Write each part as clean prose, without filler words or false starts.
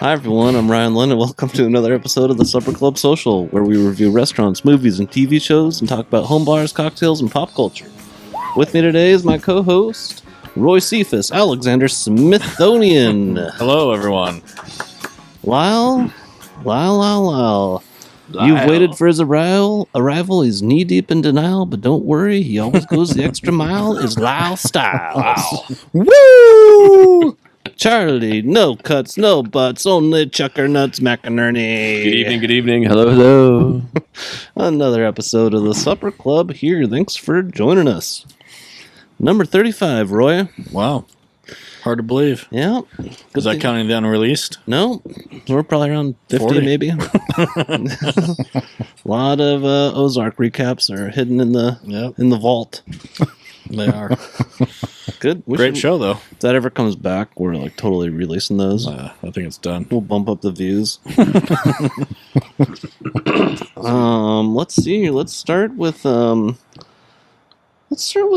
Hi everyone, I'm Ryan Lynn, and welcome to another episode of the Supper Club Social, where we review restaurants, movies, and TV shows, and talk about home bars, cocktails, and pop culture. With me today is my co-host, Roy Cephas, Alexander Smithsonian. Hello, everyone. Lyle. You've waited for his arrival. He's knee-deep in denial, but don't worry, he always goes the extra mile. Is Lyle Styles. Wow. Woo! Charlie, no cuts, no butts, only chucker nuts macaroni. Good evening. Hello. Another episode of the Supper Club here. Thanks for joining us. Number 35, Roy. Wow. Hard to believe. Yeah. Is that counting the unreleased? No. We're probably around 50, 40. maybe. A lot of Ozark recaps are hidden in the vault. They are. Good. Great show, though. If that ever comes back, we're like totally releasing those. I think it's done. We'll bump up the views. Let's see. Let's start with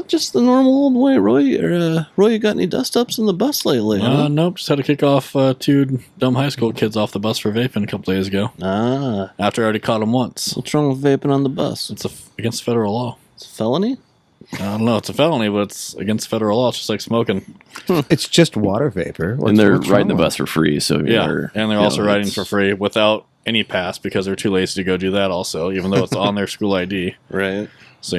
just the normal old way. Roy, you got any dust ups in the bus lately? Huh? Nope. Just had to kick off two dumb high school kids off the bus for vaping a couple days ago. After I already caught them once. What's wrong with vaping on the bus? It's against federal law. It's a felony? I don't know. It's a felony, but it's against federal law. It's just like smoking. It's just water vapor. And they're riding the bus for free. So yeah, and they're also riding for free without any pass because they're too lazy to go do that also, even though it's on their school ID. Right. So,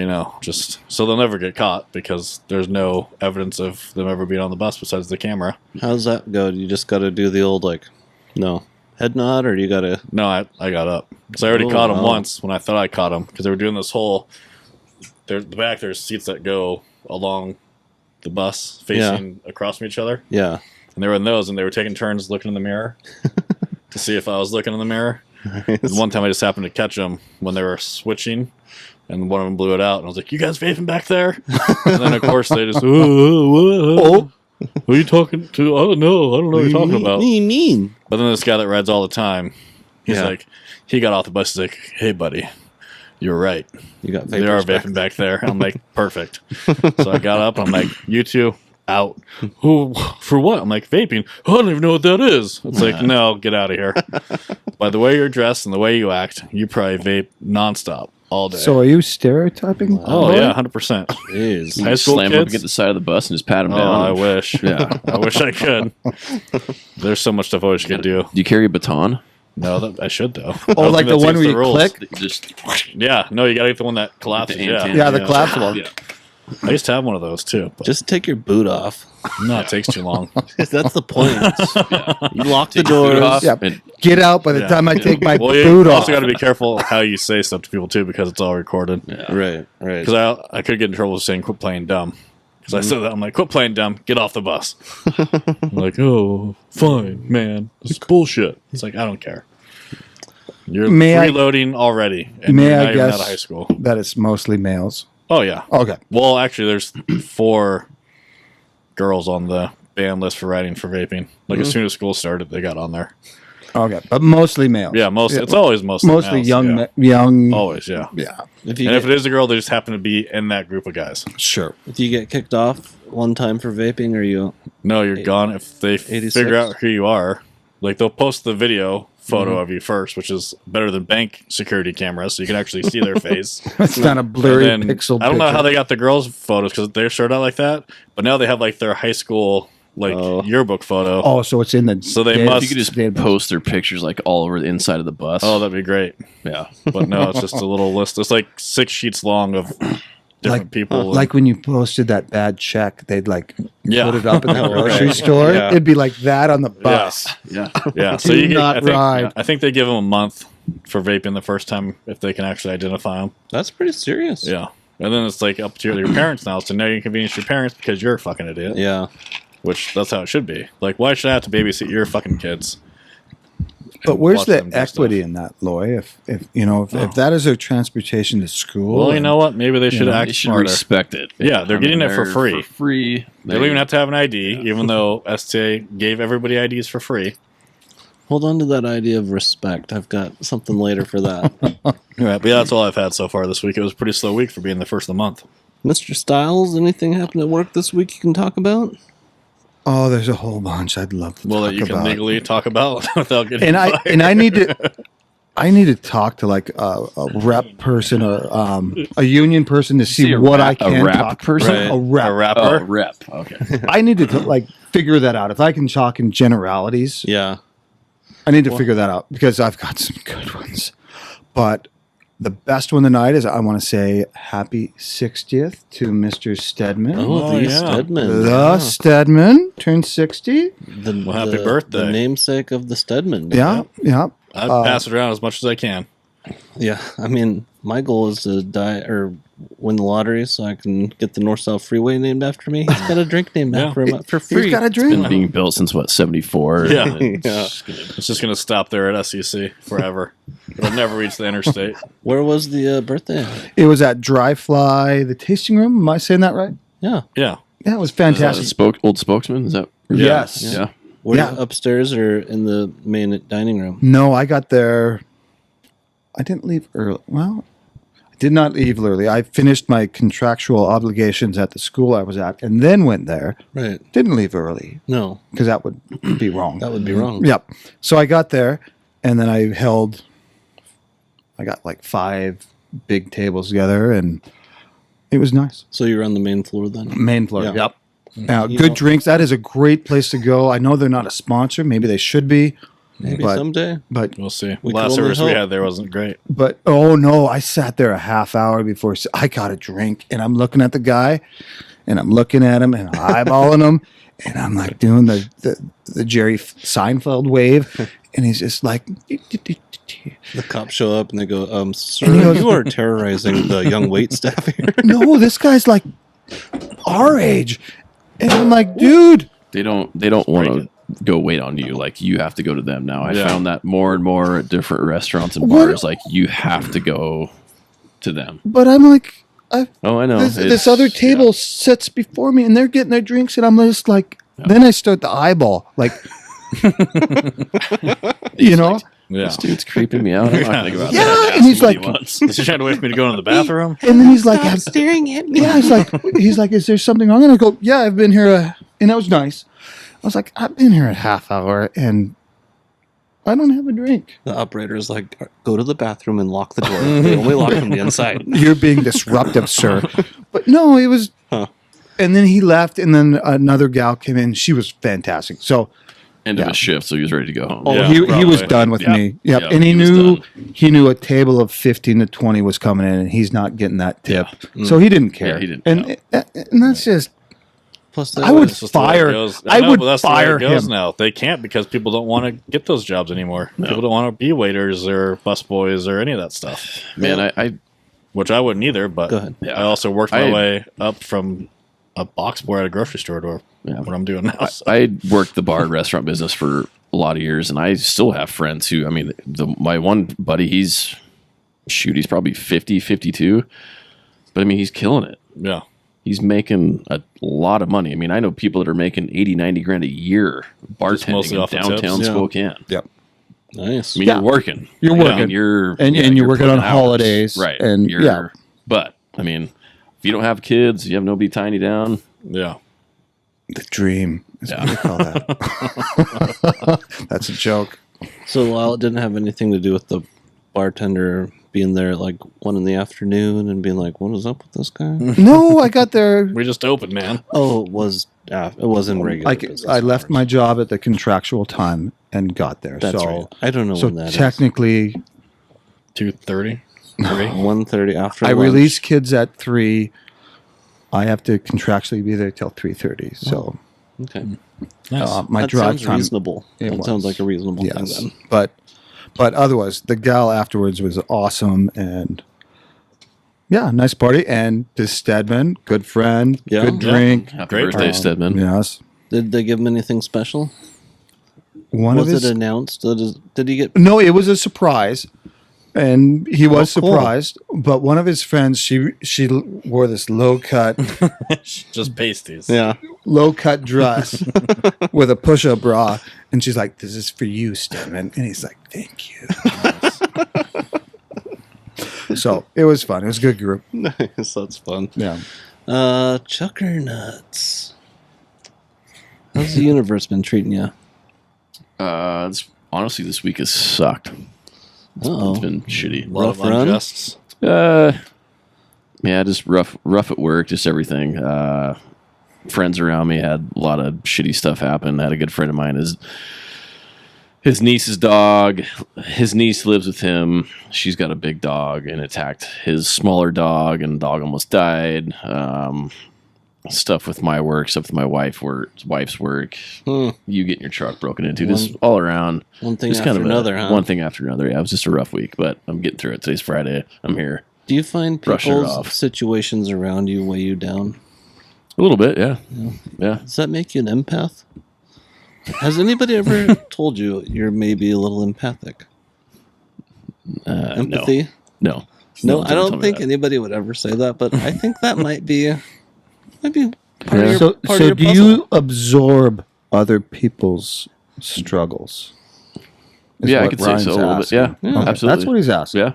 so they'll never get caught because there's no evidence of them ever being on the bus besides the camera. How's that go? You just got to do the old, head nod, or you got to... No, I got up. Because I already caught them once when I thought I caught them because they were doing this whole... The back, there's seats that go along the bus facing across from each other. Yeah. And they were in those, and they were taking turns looking in the mirror to see if I was looking in the mirror. Nice. One time I just happened to catch them when they were switching, and one of them blew it out, and I was like, "You guys vaping back there?" And then, of course, they just, "Oh, who are you talking to? I don't know what you're talking about." What do you mean? But then this guy that rides all the time, he's Yeah. like, he got off the bus, he's like, "Hey, buddy. You're right. You got They are vaping back there." I'm like, perfect. So I got up. I'm like, "You two, out." "Who? For what?" I'm like, "Vaping." "I don't even know what that is." It's like, no, get out of here. By the way you're dressed and the way you act, you probably vape nonstop all day. So are you stereotyping? Oh, Roy? yeah, 100%. Jeez. High school slam him up kids? against the side of the bus and just pat him Oh, down. I wish. Yeah. I wish I could. There's so much stuff I wish I could do. Do you carry a baton? No, I should, though. Oh, like the one where you click? Just Yeah, no, you got to get the one that collapses. The Yeah. antenna. Yeah, the collapsible. Yeah. I used to have one of those, too. But Just take your boot off. no, it takes too long. That's the point. You lock the Take your boot doors. off Yeah. and- Get out by the Yeah. time I take my Well, you boot off. also got to be careful how you say stuff to people, too, because it's all recorded. Right. Because I could get in trouble saying quit playing dumb. Because I said that. I'm like, quit playing dumb. Get off the bus. I'm like, oh, fine, man. This is bullshit. It's like, I don't care. You're May I- freeloading already. And May you're I not even guess- out of high school. That it's mostly males. Oh, yeah. Okay. Well, actually, there's 4 girls on the ban list for writing for vaping. Like, as soon as school started, they got on there. Okay. But mostly males. Yeah, it's always mostly males, young. yeah. Young. Always, yeah. Yeah. If you And get, if it is a girl, they just happen to be in that group of guys. Sure. if you get kicked off one time for vaping, or you... No, you're gone. If they 86? figure out who you are, like they'll post the video photo of you first, which is better than bank security cameras, so you can actually see their face. It's not a blurry And then, pixel I don't know picture. how they got the girls' photos because they started out like that, but now they have like their high school yearbook photo. Oh, so it's in the... So they dead- must- You could just dead- post their pictures like all over the inside of the bus. Oh, that'd be great. yeah. But no, it's just a little list. It's like 6 sheets long of different people. Like when you posted that bad check, they'd like Yeah. put it up in the Oh, grocery right. store. Yeah. It'd be like that on the bus. Yeah. Yeah, so Do you not I think, ride. I think they give them a month for vaping the first time if they can actually identify them. That's pretty serious. Yeah. And then it's like up to your parents now. So now you inconvenience your parents because you're a fucking idiot. Yeah. Which that's how it should be. Like, why should I have to babysit your fucking kids? But where's watch the them do equity stuff? in that, Loy? If that is their transportation to school, Well, you and- know what? Maybe they should They act should smarter. respect it. Yeah, they're getting it for free. For free. They don't even have to have an ID, even though STA gave everybody IDs for free. Hold on to that idea of respect. I've got something later for that. Right, but yeah, that's all I've had so far this week. It was a pretty slow week for being the first of the month. Mr. Styles, anything happened at work this week you can talk about? Oh, there's a whole bunch I'd love to Well, talk that you can about. legally talk about without getting And fired. I need to talk to like a rep person or a union person to see what I can a rap talk person. Right. A rep. A rapper. Oh, rep. Okay. I need to like figure that out. If I can talk in generalities, Yeah. I need to figure that out because I've got some good ones. But the best one tonight is I want to say happy 60th to Mr. Stedman. Oh, Oh, the yeah. Stedman. The Yeah. Stedman turned 60. The, Well, happy the- birthday. The namesake of the Stedman. Yeah, yeah. I'd pass it around as much as I can. Yeah. I mean, my goal is to die or win the lottery so I can get the North-South Freeway named after me. He's got a drink named Yeah. after him for free. He's got a Been dream. being built since what, 74? Yeah. Yeah. It's just going to stop there at SEC forever. It'll never reach the interstate. Where was the birthday? It was at Dry Fly, the tasting room. Am I saying that right? Yeah. Yeah. Yeah, it was Is that fantastic. old spokesman? Is that? Yes. Yeah. Were Yeah. you upstairs or in the main dining room? No, I got there. I didn't leave early. Well, I did not leave early. I finished my contractual obligations at the school I was at and then went there. Right. Didn't leave early No, because that would be wrong. that would be wrong. Yep. So I got there and then I got like 5 big tables together and it was nice. So you were on the main floor then? Main floor. Yeah. Yep. Now, You good know- drinks. That is a great place to go. I know they're not a sponsor. Maybe they should be. Maybe but, someday. But We'll see. We Last can only service we hope. had there wasn't great. oh no, I sat there a half hour before I got a drink and I'm looking at the guy and I'm looking at him and eyeballing him and I'm like doing the Jerry Seinfeld wave and he's just like The cops show up and they go, sir, And he goes- you are terrorizing the young wait staff here. no, this guy's like our age. And I'm like, dude, They don't want to go wait on you. Like, you have to go to them now. I Yeah. found that more and more at different restaurants and What- bars. Like, you have to go to them. but I'm like Oh, I know. this It's- other table sits before me and they're getting their drinks and I'm just like then I start to eyeball like you know Yeah. This dude's creeping me out. I'm not going to go out Yeah, there and ask he's him what he like- wants. Is he trying to wait for me to go into the bathroom? and then he's like staring at me. yeah he's like is there something wrong and I go yeah I've been here and that was nice I was like I've been here a half hour and I don't have a drink. The operator is like, go to the bathroom and lock the door. They only lock from the inside. You're being disruptive, sir. But no, it was. Huh. And then he left, and then another gal came in. She was fantastic. So, End of Yeah. his shift, so he was ready to go home. oh, Yeah, he was probably. done with Yeah. me. Yep. Yeah, and he was knew done. a table of 15 to 20 was coming in, and he's not getting that tip. Yeah. So he didn't care. Yeah, he didn't, And and that's just. Plus, I would That's just the way it fire. goes. I know, would but that's fire the way it goes him. now. They can't because people don't want to get those jobs anymore. People don't want to be waiters or busboys or any of that stuff. Man, I Which I wouldn't either, but Go ahead. I also worked my I- way up from a box boy at a grocery store to Yeah. what I'm doing now. So. I worked the bar and restaurant business for a lot of years, and I still have friends who, I mean, my one buddy, he's probably 50, 52, but I mean, he's killing it. Yeah. He's making a lot of money. I mean, I know people that are making 80, 90 grand a year bartending mostly in off the downtown tips. Yeah. Spokane. Yep. nice. I mean, Yeah. you're working. You're You know, working. you're And you're you're working on putting hours. holidays, right? and yeah. But I mean, if you don't have kids, you have nobody tying you down. Yeah. The dream is what they call that. That's a joke. So while it didn't have anything to do with the bartender being there at like 1 in the afternoon and being like, what is up with this guy? No, I got there. We just opened, man. Oh, it was in regular business I left hours. my job at the contractual time and got there. That's so, right. I don't know so when that is. technically, 2:30. 1:30 after I lunch. release kids at 3. I have to contractually be there till 3:30. So Okay. Nice. my That drive sounds time. reasonable. It That sounds was. like a reasonable Yes, thing then. but otherwise, the gal afterwards was awesome and yeah, nice party. And this Stedman, good friend, Yeah. good Yeah. drink. Happy Great. birthday, Stedman. Yes, Did they give him anything special? one Was of his. it announced? Did he get... No, it was a surprise, and he was Oh, cool. surprised. But one of his friends, she wore this low cut Just pasties. Yeah. dress with a push up bra, and she's like, "This is for you, Stedman," and he's like, "Thank you." So it was fun. It was a good group. Nice. That's fun. Yeah. Chucker nuts. How's the universe been treating you? Honestly, this week has sucked. Uh-oh. It's been shitty. A lot of Rough run? unjusts. Yeah, just rough at work, just everything. Friends around me had a lot of shitty stuff happen. I had a good friend of mine, his niece's dog. His niece lives with him. She's got a big dog and attacked his smaller dog, and the dog almost died. Stuff with my work, stuff with my wife's work. You getting your truck broken into, just all around. One thing just after kind of another, huh? One thing after another. Yeah, it was just a rough week, but I'm getting through it. Today's Friday. I'm here. Do you find Brushing it people's off. situations around you weigh you down? A little bit, yeah. Yeah. Does that make you an empath? Has anybody ever told you you're maybe a little empathic? Empathy? No. No, one's I ever don't told me think that. anybody would ever say that, but I think that might be part Yeah. of your, So, part so of your do puzzle. you absorb other people's struggles? Is Yeah, I what could say Ryan's so a little bit. asking. Yeah, Yeah. absolutely. That's what he's asking.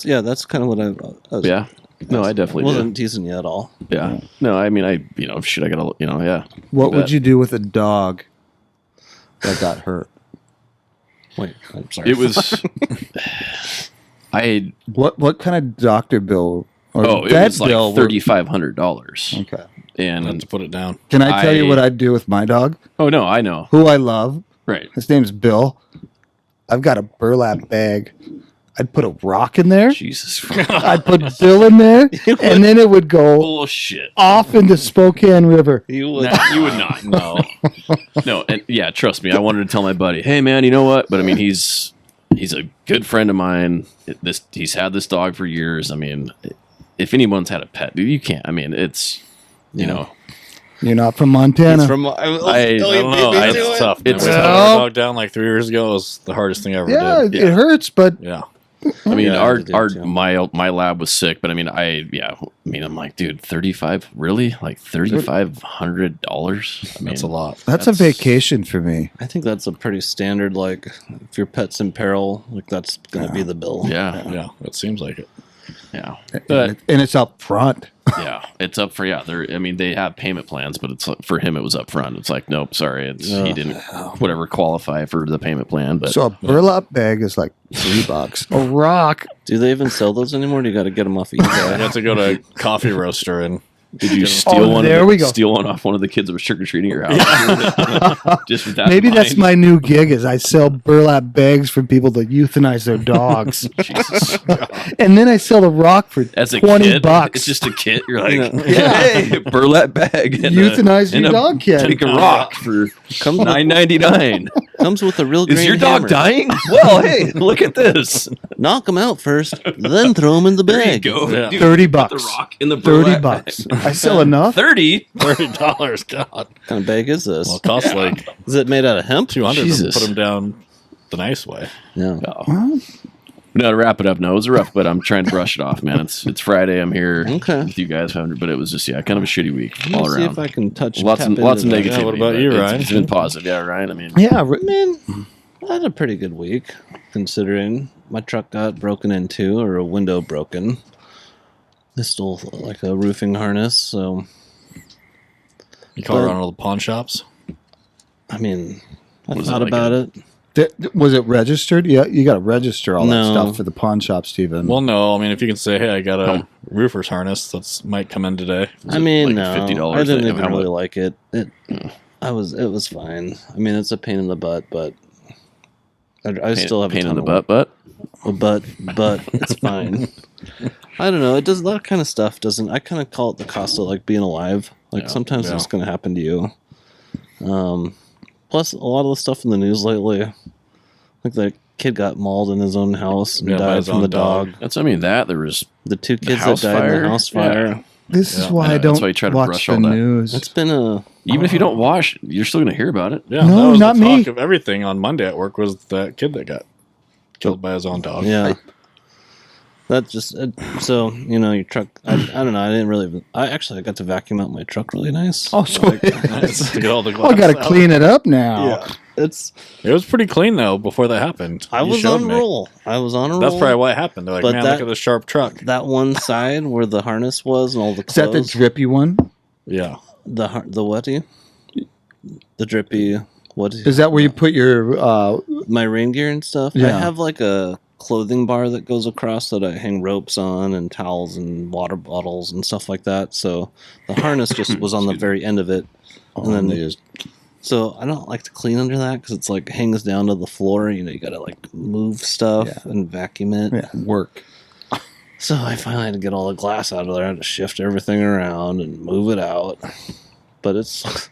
Yeah, That's kind of what I was, yeah. No, I definitely wasn't do. teasing you at all. Yeah. No, I mean, I gotta, yeah. What Bet. would you do with a dog that got hurt? Wait, I'm sorry. It was, What kind of doctor bill or it vet was like bill would- $3,500. Okay. Have And, to put it down. Can I tell you I- what I'd do with my dog, oh no, I know. who I love? Right. His name's Bill. I've got a burlap bag. I'd put a rock in there. Jesus Christ. I'd put Bill in there, and then it would go Bullshit. off into Spokane River. you would. No, you would not. No. No, and yeah, trust me. I wanted to tell my buddy, hey man, you know what? But I mean, he's a good friend of mine. He's had this dog for years. I mean, if anyone's had a pet, dude, you can't. I mean, it's you know, You're not from Montana. It's from. I I I don't know. It's tough. It's we put tough. our dog down like 3 years ago. It was the hardest thing I ever yeah, did. it hurts, but Yeah. I mean, Yeah, our they do too. my lab was sick, but I mean, I'm like, dude, 35, really? Like $3,500? I mean, That's a lot. that's a vacation for me. I think that's a pretty standard. Like, if your pet's in peril, like that's gonna be the bill. Yeah, Yeah, it seems like it. yeah, And it's up front. yeah. It's up for I mean, they have payment plans, but it's for him, it was up front. It's like, nope, sorry, he didn't whatever qualify for the payment plan. But So a burlap bag is like $3. A rock. Do they even sell those anymore? Or do you got to get them off I eBay? got to go to a coffee roaster and did you Oh, steal one? there we go. Steal one off one of the kids that was trick or treating your house? Just with that. Maybe in that's mind. my new gig is I sell burlap bags for people to euthanize their dogs. Jesus. And then I sell the rock for As a $20. kid, it's just a kit. You're like, Yeah. hey, burlap bag. And Euthanize your and dog, kid. Take a rock for $9.99. Comes with a real. Is grain your dog hammer. dying? Well, hey, look at this. Knock them out first, then throw them in the There you bag. go. Yeah. Dude, $30. put the rock in the $30. burlap bag. I sell enough. 30? $30. God. What kind of bag is this? Well, it costs like Is it made out of hemp? 200 to Jesus. put them down the nice way. Yeah. No, to wrap it up, no, it was rough, but I'm trying to brush it off, man. It's Friday. I'm here Okay. with you guys, but it was just, kind of a shitty week Let all me see around. if I can touch. Lots tap of into that. negativity. Yeah, what about but you, it's- Ryan? It's been positive. Yeah, Ryan. I mean, Yeah. Man, I had a pretty good week, considering my truck got broken into, or a window broken. I stole like a roofing harness, so You call around all the pawn shops? I mean, I Was it thought like about it. Was it registered? Yeah, you got to register all that No. stuff for the pawn shop, Stephen. Well, no. I mean, if you can say, hey, I got a roofer's harness that might come in today. I mean, like no, $50 I didn't thing? even How really much? like it. It was fine. I mean, it's a pain in the butt, but I still have a pain ton in the of butt, but it's fine. I don't know. It does that kind of stuff. Doesn't I kind of call it the cost of like being alive? Like Yeah, sometimes yeah. it's going to happen to you. Plus, a lot of the stuff in the news lately, like the kid got mauled in his own house and Yeah, by died his from own the dog. dog. That's, I mean, there was, The two kids that house died in fire? the house fire. Yeah. This is Yeah. why I That's don't why you try to watch brush the all that. news. It's been a even if you don't watch, you're still going to hear about it. Yeah, No, that was not the me. talk of everything on Monday at work was that kid that got killed by his own dog. yeah. That just so your truck. I don't know. I didn't really. I got to vacuum out my truck really nice. Oh, so to get all the oh, I got to glass out. clean it up now. yeah. It's. It was pretty clean though before that happened. I You was showed on me. roll. I was on a roll. That's probably why it happened. They're like, But man, that- look at this sharp truck. That one side where the harness was and all the Is that the clothes. drippy one? Yeah. The whatty? the drippy. What Is that where you put your? my rain gear and stuff? I Yeah. have like a clothing bar that goes across that I hang ropes on and towels and water bottles and stuff like that. So the harness just was on the very end of it, and then they just so I don't like to clean under that because it's like hangs down to the floor. You know, you got to like move stuff and vacuum it. work. So I finally had to get all the glass out of there. I had to shift everything around and move it out. But it's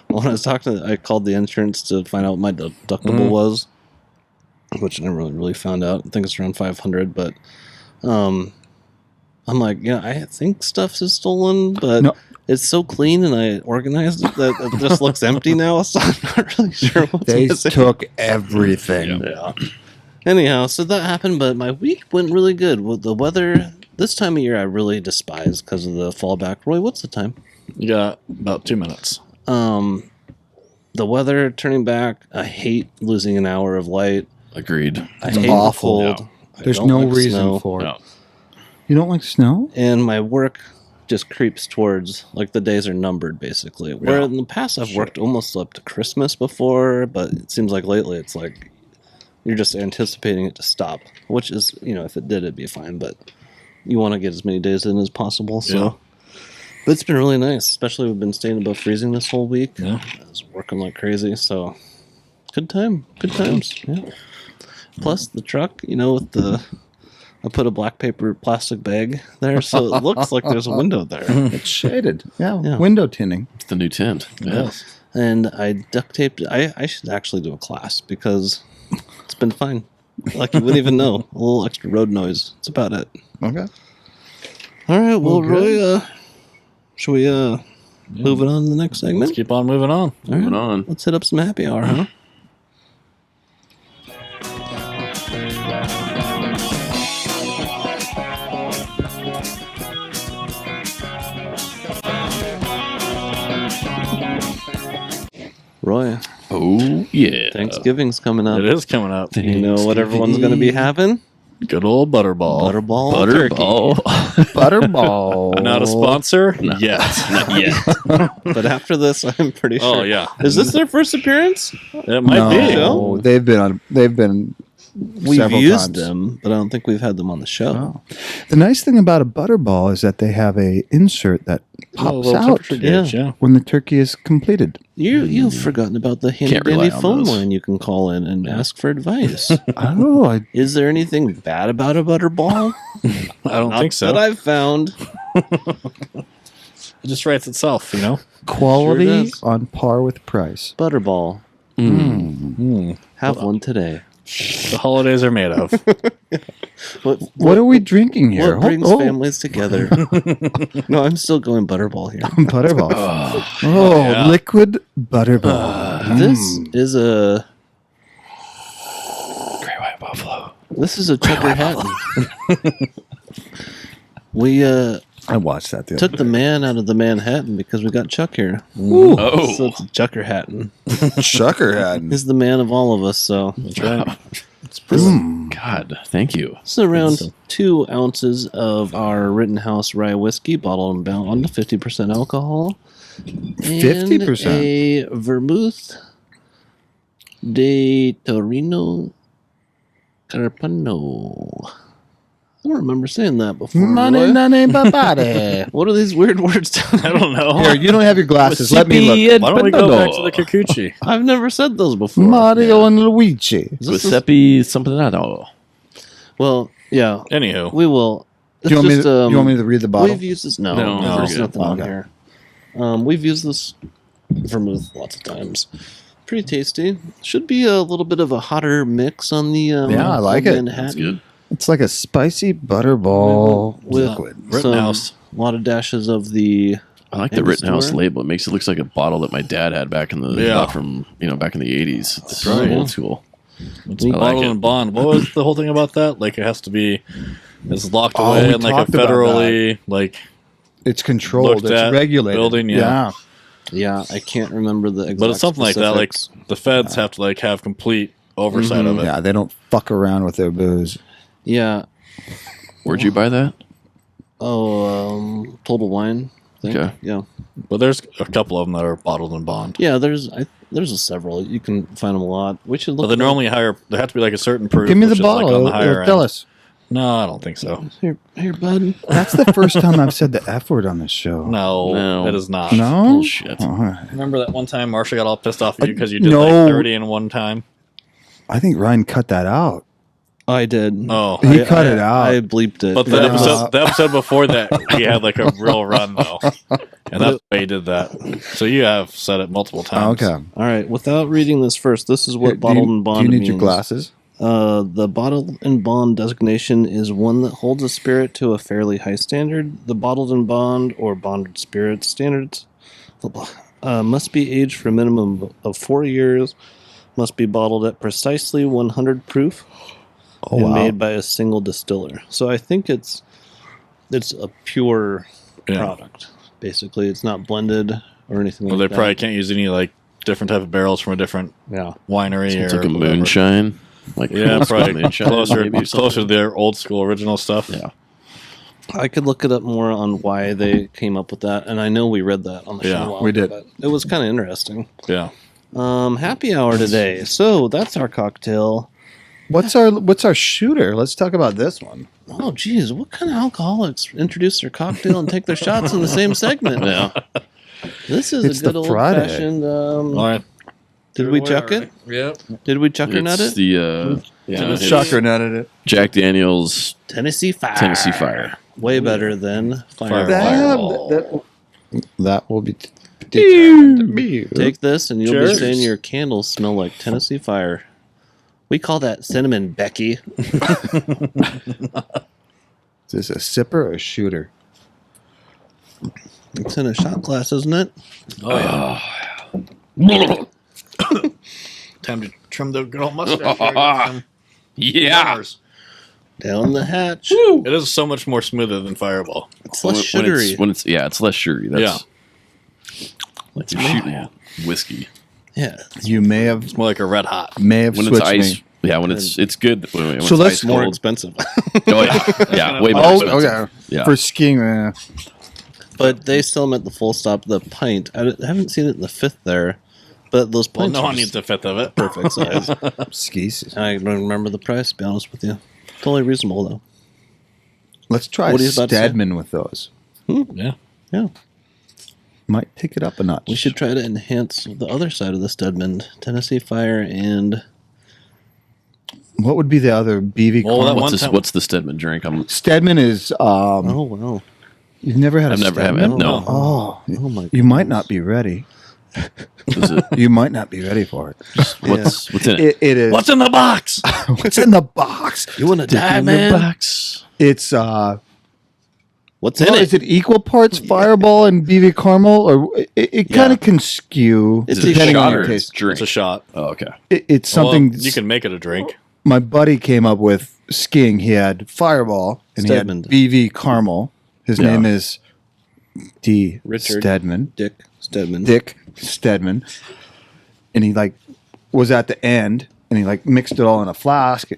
when I was talking, I called the insurance to find out what my deductible was, which I never really found out. I think it's around 500. But I'm like, yeah, I think stuff is stolen, but it's so clean and I organized it that it just looks empty now. So I'm not really sure what's They missing. took everything. Yeah. Anyhow, so that happened, but my week went really good. With the weather, this time of year I really despise because of the fallback. Roy, what's the time? You got about 2 minutes. The weather turning back. I hate losing an hour of light. Agreed. I hate awful. the cold. I There's don't no like reason snow. for it. No. You don't like snow? And my work just creeps towards, like, the days are numbered, basically. Where in the past I've worked almost up to Christmas before, but it seems like lately it's like you're just anticipating it to stop, which is, you know, if it did, it'd be fine, but you want to get as many days in as possible, so. Yeah. But it's been really nice, especially we've been staying above freezing this whole week. Yeah. I was working like crazy, so good times, yeah. Plus the truck, you know, with I put a black paper plastic bag there, so it looks like there's a window there. It's shaded. Yeah. Yeah. Window tinting. It's the new tint. Yes. And I duct taped it. I should actually do a class because it's been fine. Like you wouldn't even know. A little extra road noise. That's about it. Okay. All right, well, Okay. Roy, should we move it on to the next segment? Let's keep on moving on. All right. Moving on. Let's hit up some happy hour, huh? Roy, Oh, yeah. Thanksgiving's coming up. It is coming up. You know what everyone's going to be having? Good old Butterball. Butterball turkey. Butterball. Not a sponsor yet. Not yet. But after this, I'm pretty sure. Oh, yeah. Is this their first appearance? It might be. No, they've been We've several used times. them, but I don't think we've had them on the show. Oh. The nice thing about a butterball is that they have a insert that Oh, a pops little out temperature gauge, yeah. when the turkey is completed. You've forgotten about the handy Can't rely dandy on phone those. line you can call in and ask for advice. Oh, Is there anything bad about a butterball? I don't think so. That I've found. It just writes itself, you know? quality Sure does. on par with price. Butterball. Have one today. The holidays are made of. What are we drinking here? What brings Oh, families together? No, I'm still going butterball here. Butterball. yeah. Liquid butterball. This is a Great White Buffalo. Chuckerhattan. We I watched that the took other the man out of the Manhattan because we got Chuck here. Oh. So it's a Chuckerhattan. Chuckerhattan. He's the man of all of us, so That's right. God, thank you. this is around 2 ounces of our Rittenhouse Rye Whiskey, bottled and bound to 50% alcohol. 50%? And a Vermouth de Torino Carpano. I don't remember saying that before. Money, Roy. money, babade. What are these weird words? I don't know. Here, you don't have your glasses. Let me look. Why don't we go back to the Kikuchi? I've never said those before. Mario and Luigi. Is this Giuseppe something I don't know. well, yeah, Anywho. we will. Do you want, It's you want me to read the bottle? We've used this. No, No, there's we're nothing on Okay. here. We've used this vermouth lots of times. Pretty tasty. Should be a little bit of a hotter mix on the. Yeah, I like it. Manhattan. That's good. It's like a spicy butterball With liquid. Rittenhouse. a lot of dashes of the. I like the Rittenhouse Angostura? label. It makes it looks like a bottle that my dad had back in the Yeah. from back in the 80s. It's right, old yeah. school. It's I like bottled it. and bond. What was the whole thing about that? Like, it has to be it's locked Oh, away we in like a talked about federally like It's controlled. Looked at It's regulated. building, yeah. Yeah, I can't remember the exact but it's something like that. Like specifics. the feds have to like have complete oversight of it. Yeah, they don't fuck around with their booze. Yeah. Where'd you buy that? Oh, Total Wine. I think. Okay. Yeah. But there's a couple of them that are bottled in bond. Yeah, there's several. You can find them a lot. We should look. But they're normally higher. There have to be like a certain proof. Give me the which is, like, bottle. on the higher It'll tell end. us. No, I don't think so. Here, bud. That's the first time I've said the F word on this show. No, it is not. No? Bullshit. All right. Remember that one time Marsha got all pissed off at you because you did No. like 30 in one time? I think Ryan cut that out. I did. Oh. He cut it out. I bleeped it. But the episode before that, he had like a real run, though. And that's why he did that. So you have said it multiple times. Okay. All right. Without reading this first, this is what Here, bottled and bond Do you need means. your glasses? The bottled and bond designation is one that holds a spirit to a fairly high standard. The bottled and bond or bonded spirit standards must be aged for a minimum of 4 years, must be bottled at precisely 100 proof, Oh, and wow. made by a single distiller. So I think it's a pure product. Basically, it's not blended or anything Well, like they that. probably can't use any like different type of barrels from a different winery It's or like a whatever. moonshine. Like Yeah, old school probably moonshine, closer maybe, or to something. their old school original stuff. Yeah. I could look it up more on why they came up with that, and I know we read that on the Yeah, show. a while we ago, did. but it was kind of interesting. Yeah. Happy hour today. So that's our cocktail. What's our shooter? Let's talk about this one. Oh, geez, what kind of alcoholics introduce their cocktail and take their shots in the same segment? Yeah. This is It's a good the old Friday. fashioned. All right. Did we chuck it? Yep. Did we chucker nut It's it? the it's Shocker nutted it. Jack Daniels Tennessee Fire. Tennessee Fire. Way better than Fireball. That will be determined to be. Take this, and you'll Cheers. be saying your candles smell like Tennessee Fire. We call that cinnamon, Becky. Is this a sipper or a shooter? It's in a shot glass, isn't it? Oh, yeah. Time to trim the good old mustache. here. Get some Yeah. bummers. Down the hatch. It is so much more smoother than Fireball. It's less sugary. When it's it's less sugary. That's, Let's you're shooting at whiskey. Yeah. You may have It's more like a red hot. When it's switched ice, me. yeah. When it's good. When So it's let's- ice More cold. expensive. Oh yeah, way more Oh, expensive. okay. Yeah. For skiing, But they still meant the full stop, the pint. I haven't seen it in the fifth there. But those Well, pints no are one just needs a fifth of it. perfect size. skis. I don't remember the price, to be honest with you. Totally reasonable, though. Let's try What are you about to say? Stedman with those. Yeah. Yeah. Might take it up a notch. We should try to enhance the other side of the Stedman. Tennessee Fire and... What would be the other BV? Well, that Carmel? one time- What's the Stedman drink? Stedman is. Oh, wow. You've never had I've a never had Stedman? it. No. Oh, Oh, my you might not be ready. Is it, You might not be ready for it. what's in it? It is. What's in the box? What's in the box? You want to die, in man? the box. It's What's in well, it? is it equal parts Fireball and BV Caramel, or it kind of can skew It's Is it a depending shot on or your it's taste. drink? It's a shot. Oh, okay. It's something Well, you can make it a drink. my buddy came up with skiing. He had Fireball and Stedman. he had BV Caramel. His Yeah. name is D. Richard. Stedman. Dick Stedman. Dick Stedman. And he was at the end and he mixed it all in a flask.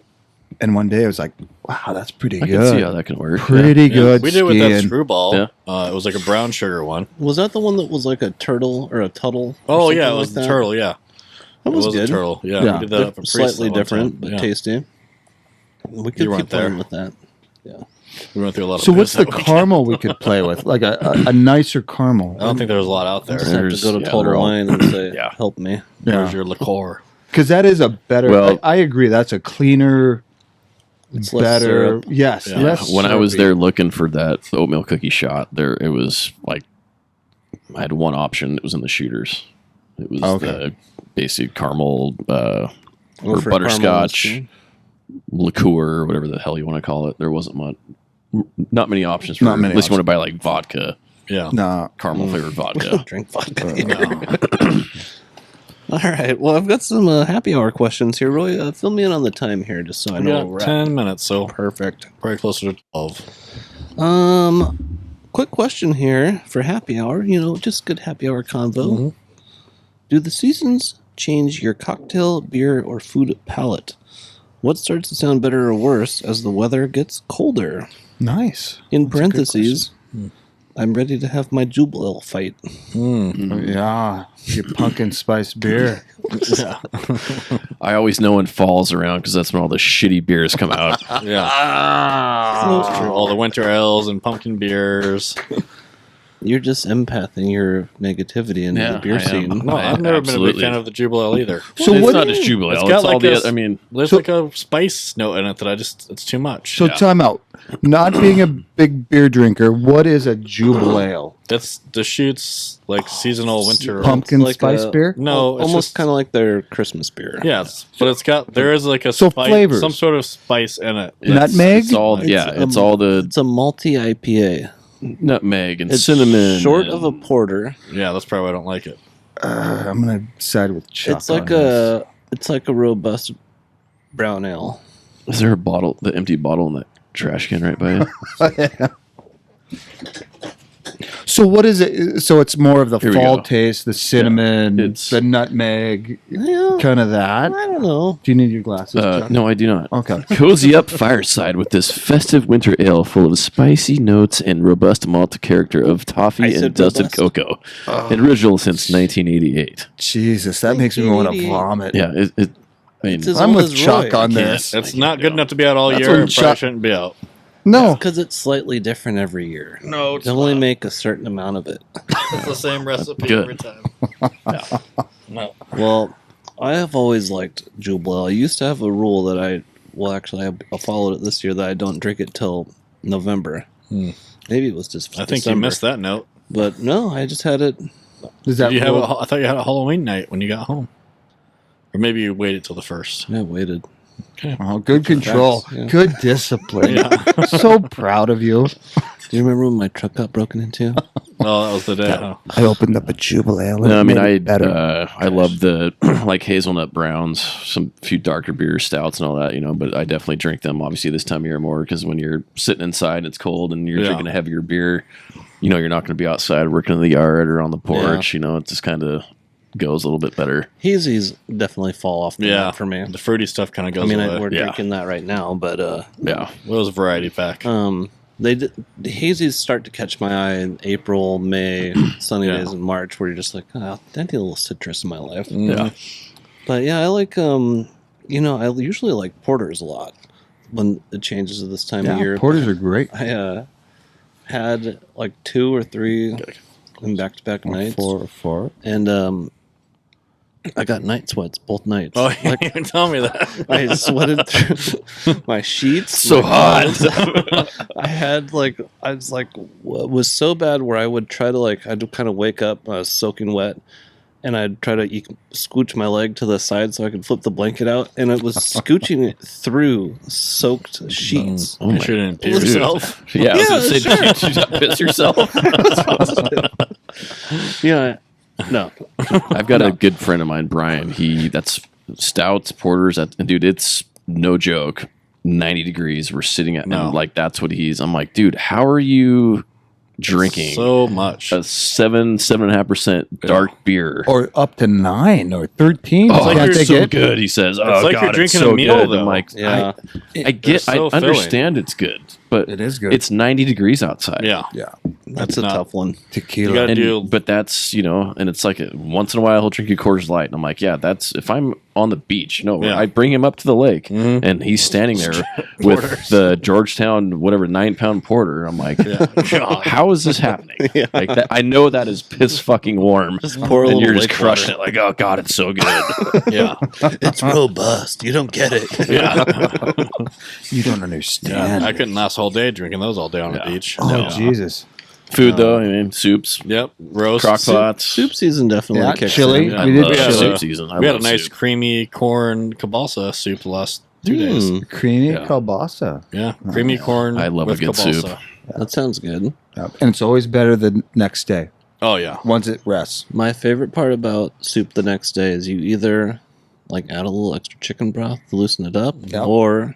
And one day I was like, wow, that's pretty I good. can see how that can work. Pretty Yeah. good. We did it with that skiing. screwball. Yeah. It was like a brown sugar one. Was that the one that was like a turtle or a tuttle? or Oh, something yeah. It like was the that? turtle. Yeah. That was it was good. a turtle. Yeah. Yeah. We did that up at Priest Slightly that one different, time. but Yeah. tasty. We could You weren't keep playing there. with that. We went through a lot of So what's booze the that weekend. caramel we could play with? Like a nicer caramel. I don't think there was a lot out there. Just have to There's- go to yeah, Total they're all- Wine and say, Yeah. help me. There's your liqueur. Because that is a better. Well- I agree. That's a cleaner, It's less better. syrup. Yes. Yeah. Less When I was syrupy. there looking for that oatmeal cookie shot, it was like I had one option. It was in the shooters. It was Okay. the basic caramel or Or for butterscotch caramel liqueur, or whatever the hell you want to call it. There wasn't not many options for Not many unless you want to buy like vodka, Yeah. No. caramel flavored vodka. Drink vodka. All right. Well, I've got some happy hour questions here. Roy, fill me in on the time here, just so I We know got where we're at. 10 minutes, so Perfect. probably closer to 12. Quick question here for happy hour. Just good happy hour convo. Do the seasons change your cocktail, beer, or food palate? What starts to sound better or worse as the weather gets colder? Nice. In That's a good parentheses, I'm ready to have my Jubal fight. Yeah, your pumpkin spice beer. Yeah. I always know when fall's around because that's when all the shitty beers come out. Yeah. That's true. All the winter ales and pumpkin beers. You're just empathing your negativity into the beer I am. scene. No, I've never been a Absolutely. big fan of the Jubal Ale either. So it's what? not just Jubilee. It's It's, got all like the. this- I mean, There's like a spice note in it that it's too much. So time out. Not being a big beer drinker, what is a Jubal Ale? That's the shoots like seasonal winter. Pumpkin like spice a- beer? No, it's almost just- kind of like their Christmas beer. Yes, but there is like a So spice, flavors. some sort of spice in it. Nutmeg? It's all. It's all the It's a malty IPA. nutmeg and It's cinnamon. short and- of a porter. Yeah, that's probably why I don't like it. I'm gonna side with Chuck. It's like on this. it's like a robust brown ale. Is there a bottle, the empty bottle in that trash can right by you? So what is it? So it's more of the Here we fall go. taste, the cinnamon, It's- the nutmeg, Yeah, kind of that. I don't know. Do you need your glasses? Chuck? No, I do not. Okay. Cozy up fireside with this festive winter ale full of spicy notes and robust malt character of I toffee and said dusted robust. cocoa. Original since 1988. Jesus, that makes me want to 1988. vomit. Yeah, I mean, It's as I'm old with as Chuck Roy. on can't. this. It's not good enough to be out all That's year. when It probably Chuck- shouldn't be out. No, Because it's slightly different every year. No, They only make a certain amount of it. It's the same recipe Good. every time. No. Well, I have always liked Jubal Ale. I used to have a rule that I followed it this year that I don't drink it till November. Maybe it was just I think December. you missed that note. But no, I just had it. does that You have rule- I thought you had a Halloween night when you got home. Or maybe you waited till the first. I waited. Oh, good control, Facts, yeah. good discipline. Yeah. So proud of you. Do you remember when my truck got broken into? Oh, that was the day. Huh? I opened up a Jubal Ale. no, I mean, made it better. I love the like hazelnut browns, some few darker beers, stouts, and all that, but I definitely drink them obviously this time of year more because when you're sitting inside, it's cold, and you're Yeah. drinking a heavier beer, you're not going to be outside working in the yard or on the porch. It just kind of goes a little bit better. Hazy's definitely fall off the Yeah. map for me. The fruity stuff kind of I goes mean, away. we're Yeah. drinking that right now, but Yeah, It was a variety pack. the hazies start to catch my eye in April, May, sunny Yeah. days in March, where you're just like, oh, I need a little citrus in my life. yeah. But yeah, I like I usually like porters a lot when it changes at this time of year. Porters are great. I had like 2 or 3 in back-to-back nights, Four. and I got night sweats both nights. Oh, you didn't even tell me that. I sweated through my sheets. So my hot. clothes. I was so bad where I would try to I'd kind of wake up, I was soaking wet, and I'd try to scooch my leg to the side so I could flip the blanket out, and it was scooching it through soaked sheets. Oh You my shouldn't pee Dude. yourself. Yeah, I was gonna say, sure. did you piss yourself? Yeah, no, I've got a good friend of mine, Brian. That's stouts, porters, and dude, it's no joke. 90 degrees. We're sitting at, No. and like that's what I'm like, dude, how are you drinking So much. a 7.5% dark beer? Or up to 9 or 13. Oh, like it's you're so it. good. He says, "Oh like God, you're it's drinking so a meal, good." though. I'm like, yeah. I so understand it's good, but It is good. It's 90 degrees outside. Yeah. Yeah. That's a not- tough one. Tequila. You gotta do. But that's and it's like once in a while he'll drink a Coors Light, and I'm like, yeah, that's if I'm on the beach. Yeah. I bring him up to the lake, Mhm. and he's standing there with the Georgetown 9-pound porter. I'm like, God. how is this happening? Like that, I know that is piss fucking warm, Just pour a and little you're just lake crushing water. it. Like, oh God, it's so good. Yeah. It's robust. You don't get it. Yeah. You don't Yeah. understand. I couldn't last a whole day drinking those all day on the beach. Oh, Yeah. Jesus. Food though, I mean, soups, Yep. Roast. crock pots. Soup season definitely Yeah, kicks chili. in. Yeah. We did love chili. soup season. I We had a love nice soup. creamy corn kielbasa soup the last 2 days. Mm, Creamy Yeah. kielbasa. Yeah. Creamy corn. I love a with good kielbasa. soup. that sounds good. Yeah. And it's always better the next day Oh, yeah. once it rests. My favorite part about soup the next day is you either add a little extra chicken broth to loosen it up, Yep. or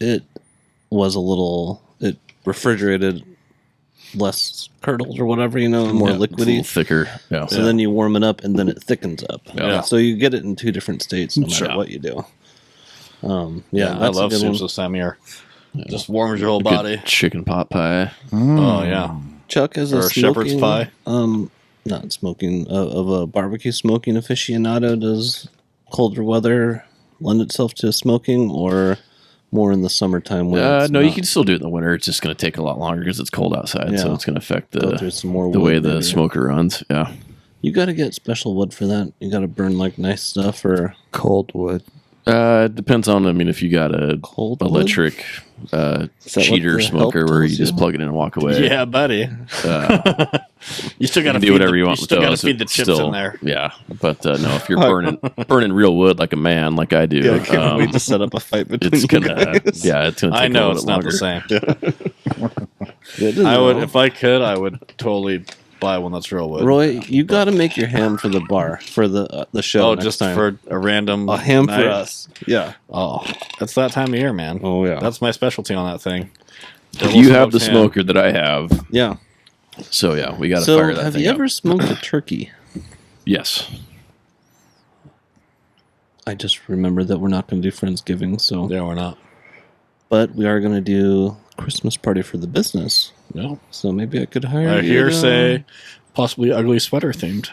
it refrigerated less curdled or whatever, more Yeah, it's a liquidy. little thicker. Yeah. So then you warm it up and then it thickens up. Yeah. So you get it in 2 different states no matter Sure. what you do. I That's love a good soups one. this time of year. Just warms your whole Good body. chicken pot pie. Oh, yeah. Chuck, as a Or a shepherd's smoking, pie? not smoking, of a barbecue smoking aficionado, does colder weather lend itself to smoking, or more in the summertime? When it's No, you not? can still do it in the winter. It's just going to take a lot longer because it's cold outside, so Yeah. it's going to affect Go through some more the way wood, the maybe. smoker runs. Yeah. You got to get special wood for that. You got to burn like nice stuff or Cold wood. It depends on. I mean, if you got a cold wood? electric that cheater what the smoker help where you tells just you? plug it in and walk away. Yeah, buddy. You still got to do whatever you want. You still got to with those. feed the It's chips still- in there. Yeah, but no, if you're burning real wood like a man, like I do, Yeah, I can't wait to set up a fight between it's you gonna guys. yeah, it's gonna. Take I know a it's little not bit the longer. same. It is I would, though. if I could, I would totally buy one that's real wood. Roy, you got to make your ham for the bar for the show. Oh, next just time. for a random a ham night? for us. Yeah. Oh, it's that time of year, man. Oh yeah. That's my specialty on that thing. You have the Double smoked ham. smoker that I have, yeah. so yeah, we got to So, fire that have thing you up. ever smoked a turkey? Yes. I just remember that we're not going to do Friendsgiving, so Yeah, we're not. but we are going to do Christmas party for the business. No. So maybe I could hire I you hear to- say possibly ugly sweater themed.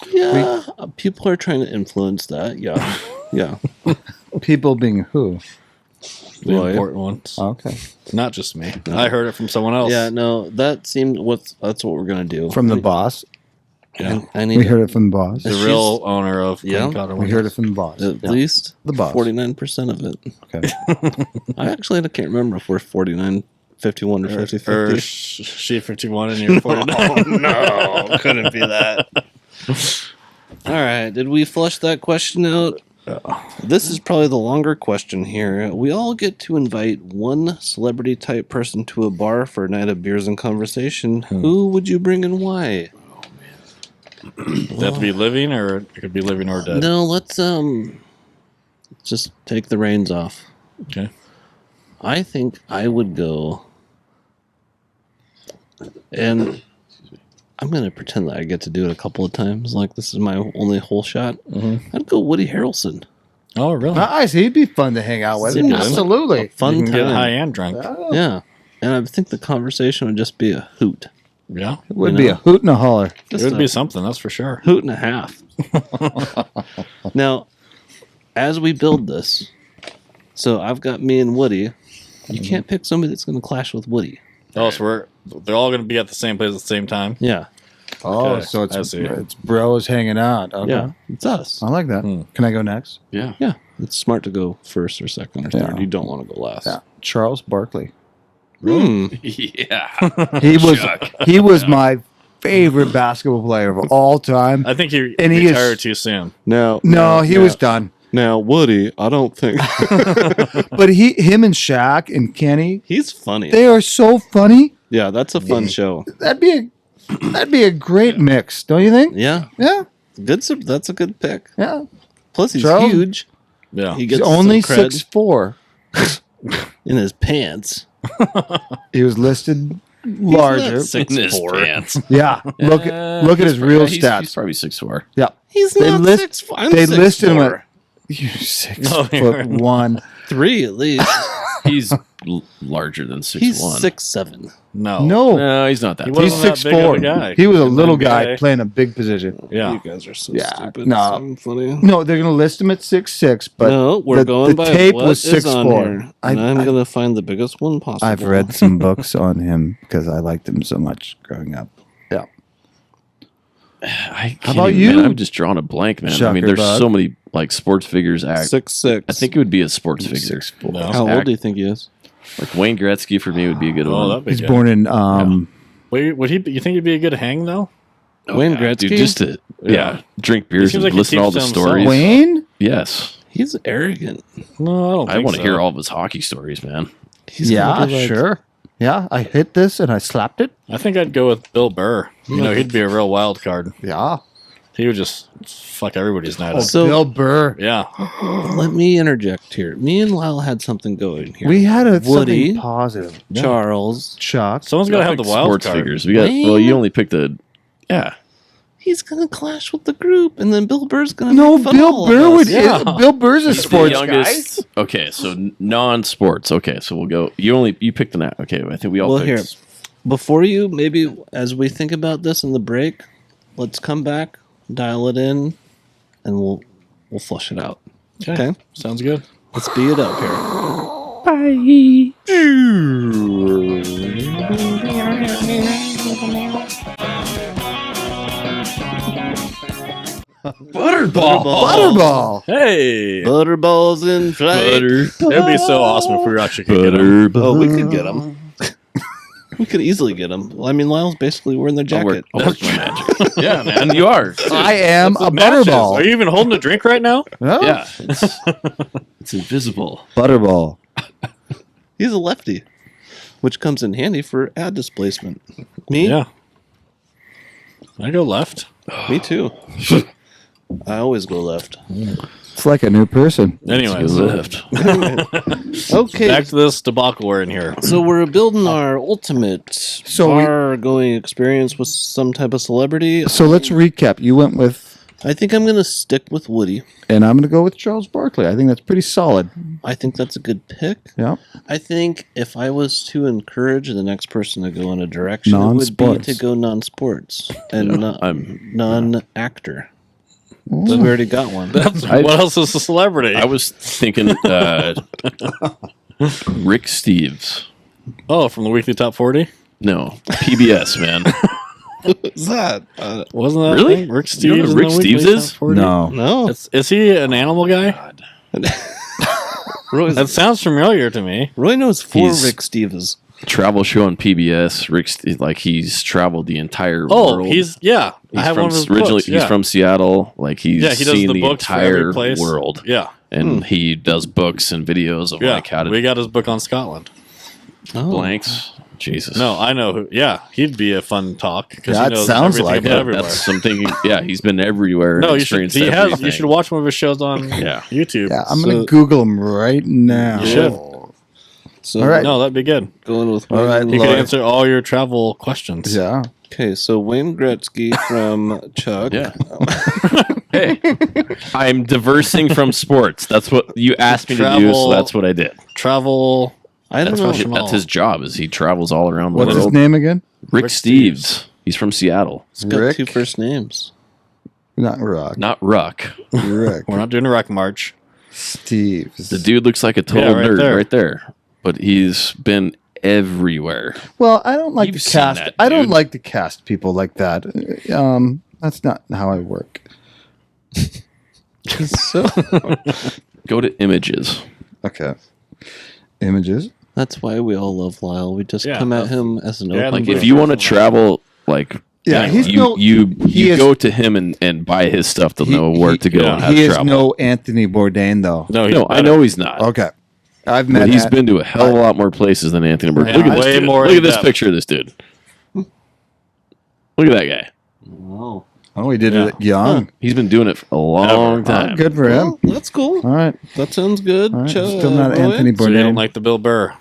Yeah, people are trying to influence that. Yeah, yeah. People being who? The Roy. important ones. Okay. Not just me. I heard it from someone else. Yeah, no, that seemed that's what we're gonna do. From the boss. Yeah. I need We heard it from the boss. The real owner of Yeah. Queen Cotton We heard it from the boss. at least The boss. 49% of it. Okay. I actually can't remember if we're 49, 51, or 50, Or 50. she 51 and you're 49. No, couldn't be that. All right, did we flush that question out? This is probably the longer question here. We all get to invite one celebrity type person to a bar for a night of beers and conversation. Who would you bring and why? Does that have to be living or it could be living or dead? No, let's just take the reins off. Okay. I think I would go, and I'm going to pretend that I get to do it a couple of times, like this is my only whole shot. I'd go Woody Harrelson. Oh, really? Nice. He'd be fun to hang out with. He'd be Absolutely. Fun You can get time. high and drunk. Yeah. And I think the conversation would just be a hoot. Yeah. It would You be know. a hoot and a holler. It would be something, that's for sure. Hoot and a half. Now, as we build this, so I've got me and Woody. You can't pick somebody that's going to clash with Woody. Oh, so they're all going to be at the same place at the same time? Yeah. Oh, Okay, so I see. it's bros hanging out. Okay. Yeah. It's us. I like that. Can I go next? Yeah. Yeah. It's smart to go first or second or third. Yeah. You don't want to go last. Yeah. Charles Barkley. Hmm. Yeah. He was my favorite basketball player of all time. I think he And he is- retired too soon. No, He was done. Now, Woody, I don't think But him and Shaq and Kenny, he's funny. they are so funny. Yeah, that's a fun show. That'd be a great mix, don't you think? Yeah, Yeah. good. That's a good pick. Yeah. Plus, he's Charles- huge. Yeah. He He's gets only some cred 6'4". in his pants. He was listed larger. He's not In his 6'4". pants. Yeah. Look at his real stats. He's probably 6'4". Yeah. He's They not list- 6'4". I'm they 6'4". listed him at you 6'1". 3 at least. He's larger than 6'1". He's 6'7". No. No. No, he's not that. He tall. He's wasn't that big of a 6'4". guy. He was a In the little guy NBA. playing a big position. Yeah. You guys are so Yeah, stupid. no. So funny. No, they're gonna list him at 6'6", but No, we're the, going the by tape what was is on 6'4". here, and I'm gonna find the biggest one possible. I've read some books on him because I liked him so much growing up. Yeah. I can't How about even, you? man, I'm just drawing a blank, man. I mean, there's Chuckerbug? so many like sports figures act. 6'6". I think it would be a sports figure. 6'4". No. How old do you think he is? Like Wayne Gretzky for me would be a good Oh, one. that'd be He's good. born in Wait, would he? You think he'd be a good hang though? Wayne yeah, Gretzky? dude, just to drink He beers seems and like he listen to all the keeps to stories. himself. Wayne. Yes, He's arrogant. No, I don't. I think want to so. hear all of his hockey stories, man. He's Yeah, gonna be like- sure. Yeah, I hit this and I slapped it. I think I'd go with Bill Burr. You know, he'd be a real wild card. Yeah. He would just fuck everybody's night Oh, up. So- Bill Burr. Yeah. Let me interject here. Me and Lyle had something going here. We had a Woody, something positive. Charles. Chuck. Someone's got to have the wild sports card. figures. We got. Wayne? Well, you only picked the. Yeah, He's gonna clash with the group, and then Bill Burr's gonna No, make fun Bill of Burr all of would. us. Yeah. Bill Burr's a He's the sports guy. youngest. Okay, so non-sports. Okay, so we'll go. You picked the. Okay, I think we all Well, picked. here. before you, maybe as we think about this in the break, let's come back, dial it in, and we'll flush it out. Okay? Sounds good. Let's speed it up here. Butterball. Hey! Butterballs in flight. It'd be so awesome if we actually could get 'em. Butterball. Oh, we could get them. We could easily get them. I mean, Lyle's basically wearing their jacket. I'll work my magic. Yeah, man, you are. I am a Matches. Are butterball. you even holding a drink right now? Oh, Yeah, it's invisible. Butterball. He's a lefty, which comes in handy for ad displacement. Me? Yeah. I go left. Me too. I always go left. It's like a new person. Anyway, Left. Okay. back to this debacle we're in here. So we're building our ultimate So bar-going experience with some type of celebrity. So let's recap. You went with, I think I'm going to stick with Woody. and I'm going to go with Charles Barkley. I think that's pretty solid. I think that's a good pick. Yeah. I think if I was to encourage the next person to go in a direction, it would be Non-sports. to go non-sports and I'm- non-actor. So we already got one. What else is a celebrity? I was thinking Rick Steves. Oh, from the Weekly Top 40? No, PBS, man. What's that? Wasn't that Really? a thing? Rick You know Steves? who in Rick the Weekly Steves Top is? 40? No. No. Is he an animal guy? Roy's, That sounds familiar to me. Roy knows four He's- Rick Stevens. Travel show on PBS. Like he's traveled the entire Oh, world. he's I He's have from one of his originally. books. He's from Seattle. Like he's he does seen the the books for every entire place. world. Yeah, And he does books and videos of yeah. like how to We got his book on Scotland. Oh. blanks. Jesus. No, I know who. Yeah, he'd be a fun talk because Yeah, he it knows sounds everything like about it. everywhere. That's something. Yeah, he's been everywhere. And No, you should. experienced He has. everything. You should watch one of his shows on Yeah. YouTube. Yeah, I'm So- going to Google him right now. You should. So All right. No, that'd be good. going with All Wayne. right, He Lord. could answer all your travel questions. Yeah. Okay, so Wayne Gretzky from Chuck. Yeah. Hey, I'm diversing from sports. That's what you asked me to do, Travel- so that's what I did. Travel. I don't That's, know. what that's his job. Is he travels all around the What's his world. name again? Rick Rick Steves. He's from Seattle. He's got Rick? two first names. Not Rock. Not Ruck. Rick. We're not doing a rock march. Steve. The dude looks like a total Yeah, right nerd there. right there. But he's been everywhere. Well, I don't like You've to seen cast. that, I don't dude. like to cast people like that. That's not how I work. He's so. Go to images. Okay. Images. That's why we all love Lyle. We just Yeah, come at that's- him as an Yeah, open Like Like if you want to travel, like Yeah, he's you no- you he you is- go to him and buy his stuff to know where to go yeah. and how He to is travel. no Anthony Bourdain, though. No, he's No, I better. know he's not. Okay. I've met. But he's Ant- been to a hell of a lot more places than Anthony Bourdain. Yeah, Look at this way dude. more Look at this in-depth. picture of this dude. Look at that guy. Oh, Oh, he did Yeah. it young. He's been doing it for a long time. Good for him. well, that's cool. All right. That sounds good. All right. Chuck, Still not Roy? Anthony So you don't Bourdain. like the Bill Burr?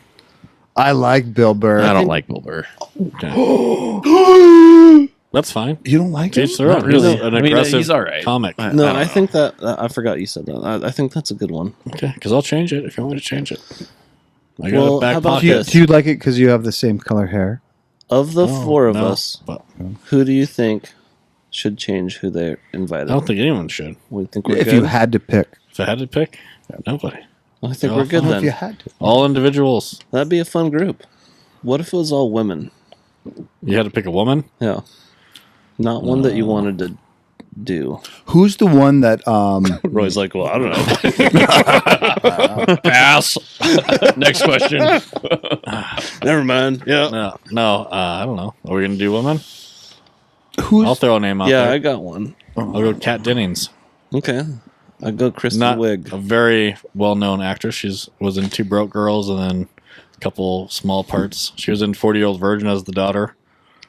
I like Bill Burr. I don't like Bill Burr. That's fine. You don't like him? Teach their own. Not really. He's an I mean, aggressive he's all right. comic. I No, don't I know. think that I forgot you said that. I think that's a good one. Okay, because I'll change it if you want me to change it. I got Well, a back how about pocket. Do you, this? do you like it because you have the same color hair? Of the Oh, four of no, us, but who do you think should change who they're invited? I don't think anyone should. We think we're If good. you had to pick. If I had to pick, nobody. I think No, we're good fine. If you then. had to. All individuals. That'd be a fun group. What if it was all women? You had to pick a woman. Yeah, not one that you wanted to do. Who's the one that Roy's like, well, I don't know. Pass. Next question. Never mind. Yeah, No. I don't know. Are we gonna do women? who's I'll throw a name out yeah, there. I got one. I'll go Kat Dennings. Okay, I go Kristen Not Wiig. a very well-known actress. Was in Two Broke Girls and then a couple small parts. She was in 40-Year-Old Virgin as the daughter.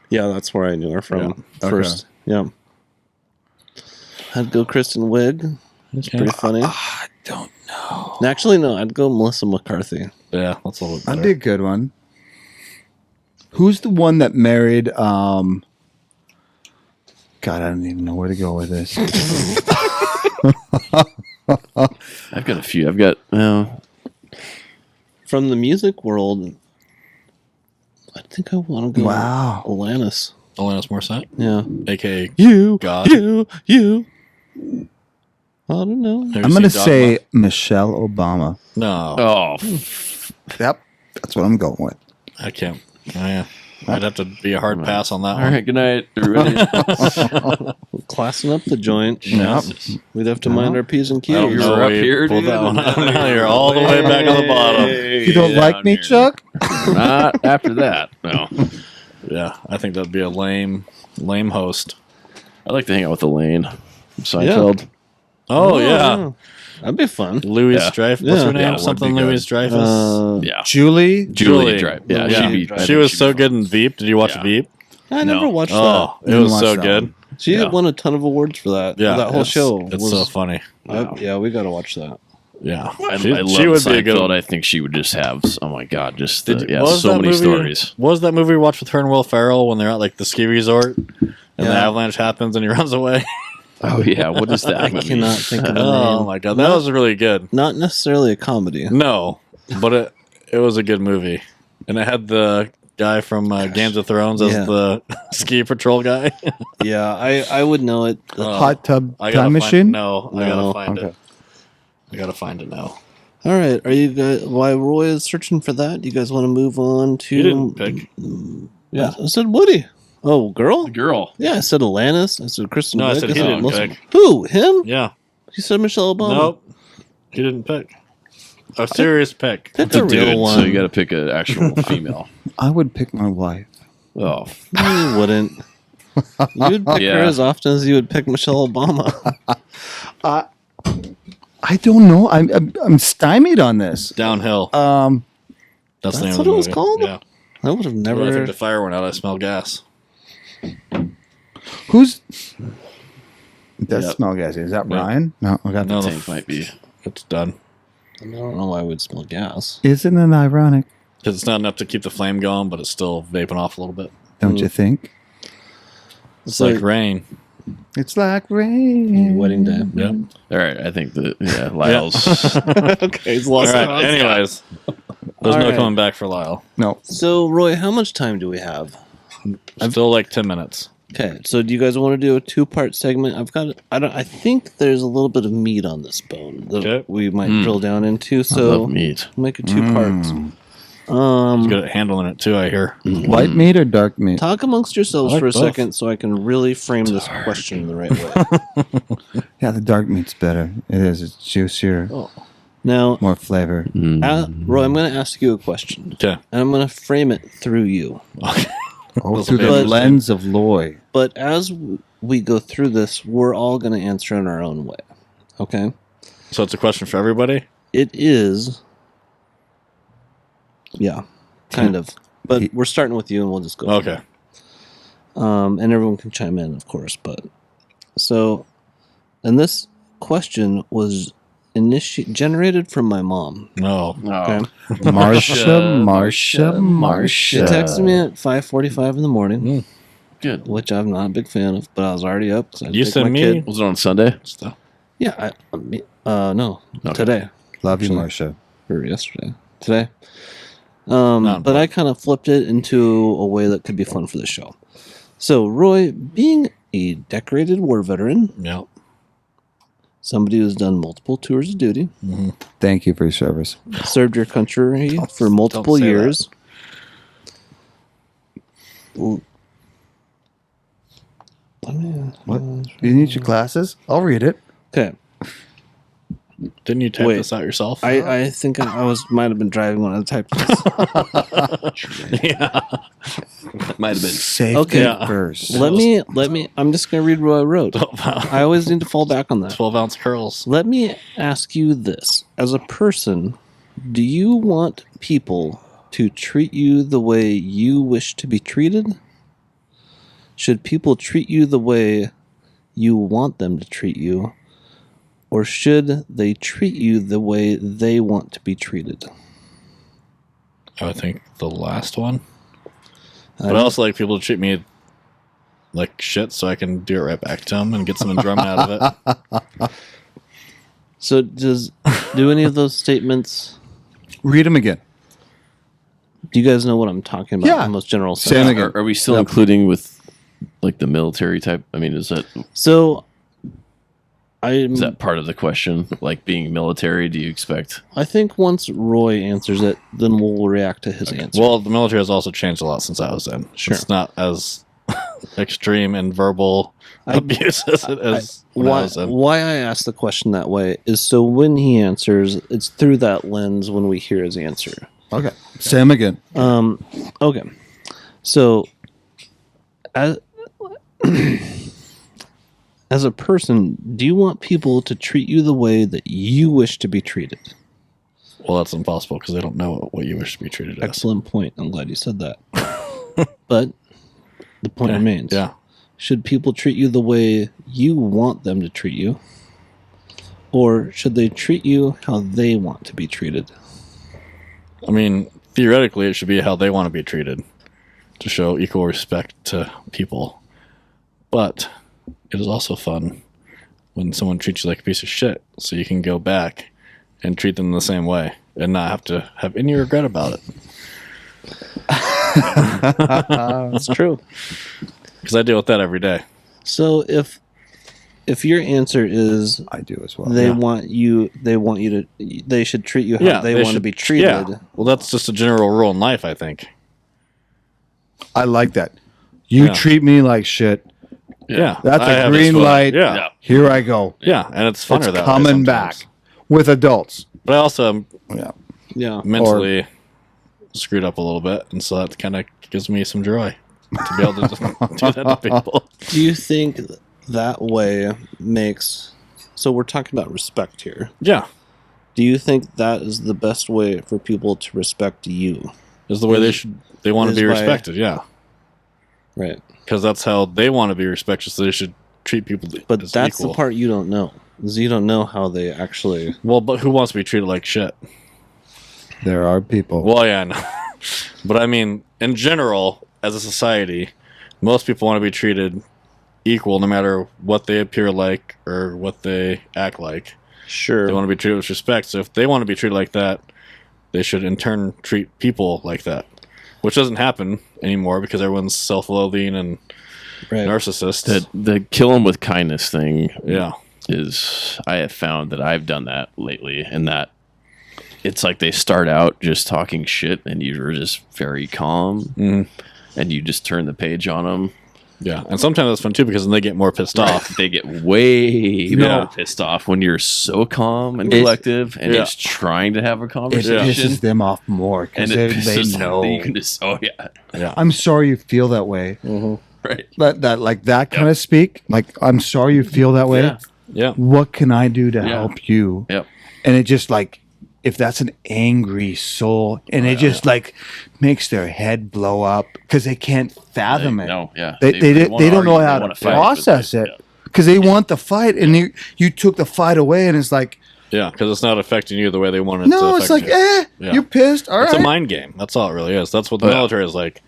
Yeah, that's where I knew her from Yeah. first. Yeah, I'd go Kristen Wiig. It's Okay. pretty funny. I don't know. Actually, no, I'd go Melissa McCarthy. Yeah, that's a little bit That'd better. be a good one. Who's the one that married God, I don't even know where to go with this. I've got a few. I've got From the music world, I'd think I want to go. Wow. Alanis. Alanis Morissette, Yeah. aka You. God. You. I don't know. Have you I'm going to seen say Dogma? Michelle Obama. No. Oh, Yep. That's what I'm going with. I can't. Oh, yeah. I'd have to be a hard pass on that all one. right. Good night, everybody. Classing up the joint. Yep. We'd have to mind our P's and I don't Q's. You're know up where you here, pulled dude, that one and out. now Now you're you're all the way back at the bottom. You don't like me, Chuck? Not after that. No. Yeah, I think that'd be a lame host. I like to hang out with Elaine from Seinfeld. Oh, yeah. That'd be fun. Louis Yeah. Dreyfus. Yeah. What's her name? Yeah, would Something be good. Louis Dreyfus. Yeah. Julie? Julie Drive. Yeah, Yeah. she'd be. She was so good in Veep. Did you watch Yeah. Veep? I never watched Oh, it Didn't was watch so that good. one. that. She Yeah. won a ton of awards for that. Yeah, that whole show. It's was, so funny. yeah, we got to watch that. Yeah, I she love would be a Seinfeld. good. I think she would just have. Oh my god, just What was so that many movie? stories. What was that movie we watched with her and Will Ferrell when they're at like the ski resort and the Yeah. avalanche happens and he runs away? Oh yeah, what is that? I movie? cannot think of the Oh name. my god, that was really good. Not necessarily a comedy. No, but it was a good movie, and it had the guy from Games of Thrones as Yeah. the ski patrol guy. Yeah, I would know it. Hot tub I gotta time find- machine? No, I gotta No, find okay. it. I gotta find it now. All right, are you guys? While Roy is searching for that, do you guys want to move on to? You didn't pick. Yeah, I said Woody. Oh, girl. The girl. Yeah, I said Alanis. I said Kristen. No, I Wiig. said he didn't Melissa- pick. Who? Him? Yeah. He said Michelle Obama. Nope. He didn't pick. A serious pick. Pick a real Dude, one. so you got to pick an actual female. I would pick my wife. Oh, No, you wouldn't. You'd pick Yeah. her as often as you would pick Michelle Obama. I don't know. I'm stymied on this. Downhill. That's the name That's of what the it was movie. called? Yeah. I would have When I never. think the fire went out, I smell gas. Who's that? Yep. Smell gassy. Is that Yeah. Ryan? No, I got No, I the think might be. it's done. I don't know why I would smell gas. Isn't it ironic? Because it's not enough to keep the flame going, but it's still vaping off a little bit. Don't you think? It's like rain. It's like rain. Wedding day. Yep. All right, I think that Lyle's. Okay, he's All lost. right. Anyways, there's All no right. coming back for Lyle. No. So, Roy, how much time do we have? Still like 10 minutes. Okay, so do you guys want to do a two-part segment? I think there's a little bit of meat on this bone that Okay. we might drill down into. I So love meat. make it two parts. He's good at handling it too, I hear. White meat or dark meat? Talk amongst yourselves I like for a both. second so I can really frame this question the right way. Yeah, the dark meat's better. It is. It's juicier, Now, more flavor. Roy, I'm going to ask you a question, Okay. and I'm going to frame it through you. Oh, through the But- lens of Loy. But as we go through this, we're all going to answer in our own way. Okay? So it's a question for everybody? It is. Yeah, kind of. But we're starting with you, and we'll just go. Okay. And everyone can chime in, of course. But so, and this question was generated from my mom. No. Okay, Marsha. she Marsha. texted me at 5:45 in the morning, Good. which I'm not a big fan of, but I was already up. 'Cause I had to You take sent my me- kid. Was it on Sunday? Stuff. Yeah, no, Okay. today Love you, Actually. Marsha. or yesterday, today. Not But I kind of flipped it into a way that could be fun for the show. So, Roy, being a decorated war veteran, Yeah. somebody who's done multiple tours of duty, Thank you for your service. served your country for multiple say years. Ooh. What? Do you need your glasses? I'll read it. Okay, Didn't you type Wait. this out yourself? I think I might have been driving when I typed this. yeah. Might have been. Safety Okay. Yeah. first. let me. I'm just gonna read what I wrote. I always need to fall back on that. 12-ounce curls. Let me ask you this: as a person, do you want people to treat you the way you wish to be treated? Should people treat you the way you want them to treat you? Or should they treat you the way they want to be treated? I think the last one. But I also like people to treat me like shit so I can do it right back to them and get some enjoyment out of it. So do any of those statements Read them again. Do you guys know what I'm talking about? Yeah. In the most general Same sense. again. Are we still including with like the military type? I mean, is So, that part of the question? Like being military, do you expect? I think once Roy answers it, then we'll react to his answer. Well, the military has also changed a lot since I was in. Sure. It's not as extreme and verbal abuse as it is when I was in. Why I asked the question that way is so when he answers, it's through that lens when we hear his answer. Okay. Sam again. Okay. So, as as a person, do you want people to treat you the way that you wish to be treated? Well, that's impossible because they don't know what you wish to be treated as. Excellent point. I'm glad you said that. But the point remains. Yeah. Should people treat you the way you want them to treat you? Or should they treat you how they want to be treated? I mean, theoretically, it should be how they want to be treated to show equal respect to people. But it is also fun when someone treats you like a piece of shit so you can go back and treat them the same way and not have to have any regret about it. That's true. Because I deal with that every day. So if your answer is I do as well. they want you to, they should treat you how they want to be treated. Yeah. Well, that's just a general rule in life, I think. I like that. You treat me like shit. Yeah. That's I a have this green feeling. light. Yeah. Here I go. Yeah. And it's funner It's that way coming sometimes. back with adults. But I also am Yeah. Yeah. mentally screwed up a little bit. And so that kind of gives me some joy to be able to do that to people. Do you think that way makes... So we're talking about respect here. Yeah. Do you think that is the best way for people to respect you? Is the way they want to be by- respected. Yeah. Right. Because that's how they want to be respected, so they should treat people But as that's equal. the part you don't know. Is you don't know how they actually... Well, but who wants to be treated like shit? There are people. Well, yeah, I know. But I mean, in general, as a society, most people want to be treated equal no matter what they appear like or what they act like. Sure. They want to be treated with respect. So if they want to be treated like that, they should in turn treat people like that. Which doesn't happen anymore because everyone's self-loathing and Right. narcissists. The kill them with kindness thing Yeah. is, I have found that I've done that lately, and that it's like they start out just talking shit and you're just very calm and you just turn the page on them. Yeah. And sometimes that's fun too because then they get more pissed off. They get way Yeah. more pissed off when you're so calm and collective and Yeah. just trying to have a It conversation. pisses them off more because And it they pisses know. them. You can just, oh yeah, Yeah. I'm sorry you feel that way. right. That kind of speak. Like, I'm sorry you feel that way. Yeah. Yeah. What can I do to Yeah. help you? Yep. And it just like, if that's an angry soul, and it just like makes their head blow up because they can't fathom it. No, yeah. They wanna don't know argue, how they to wanna fight, process but- it because they want the fight, and you took the fight away, and it's like, Yeah. Because it's not affecting you the way they want it to no, affect it's like, you. Yeah. you're pissed. All It's right. a mind game. That's all it really is. That's what the Yeah. military is like.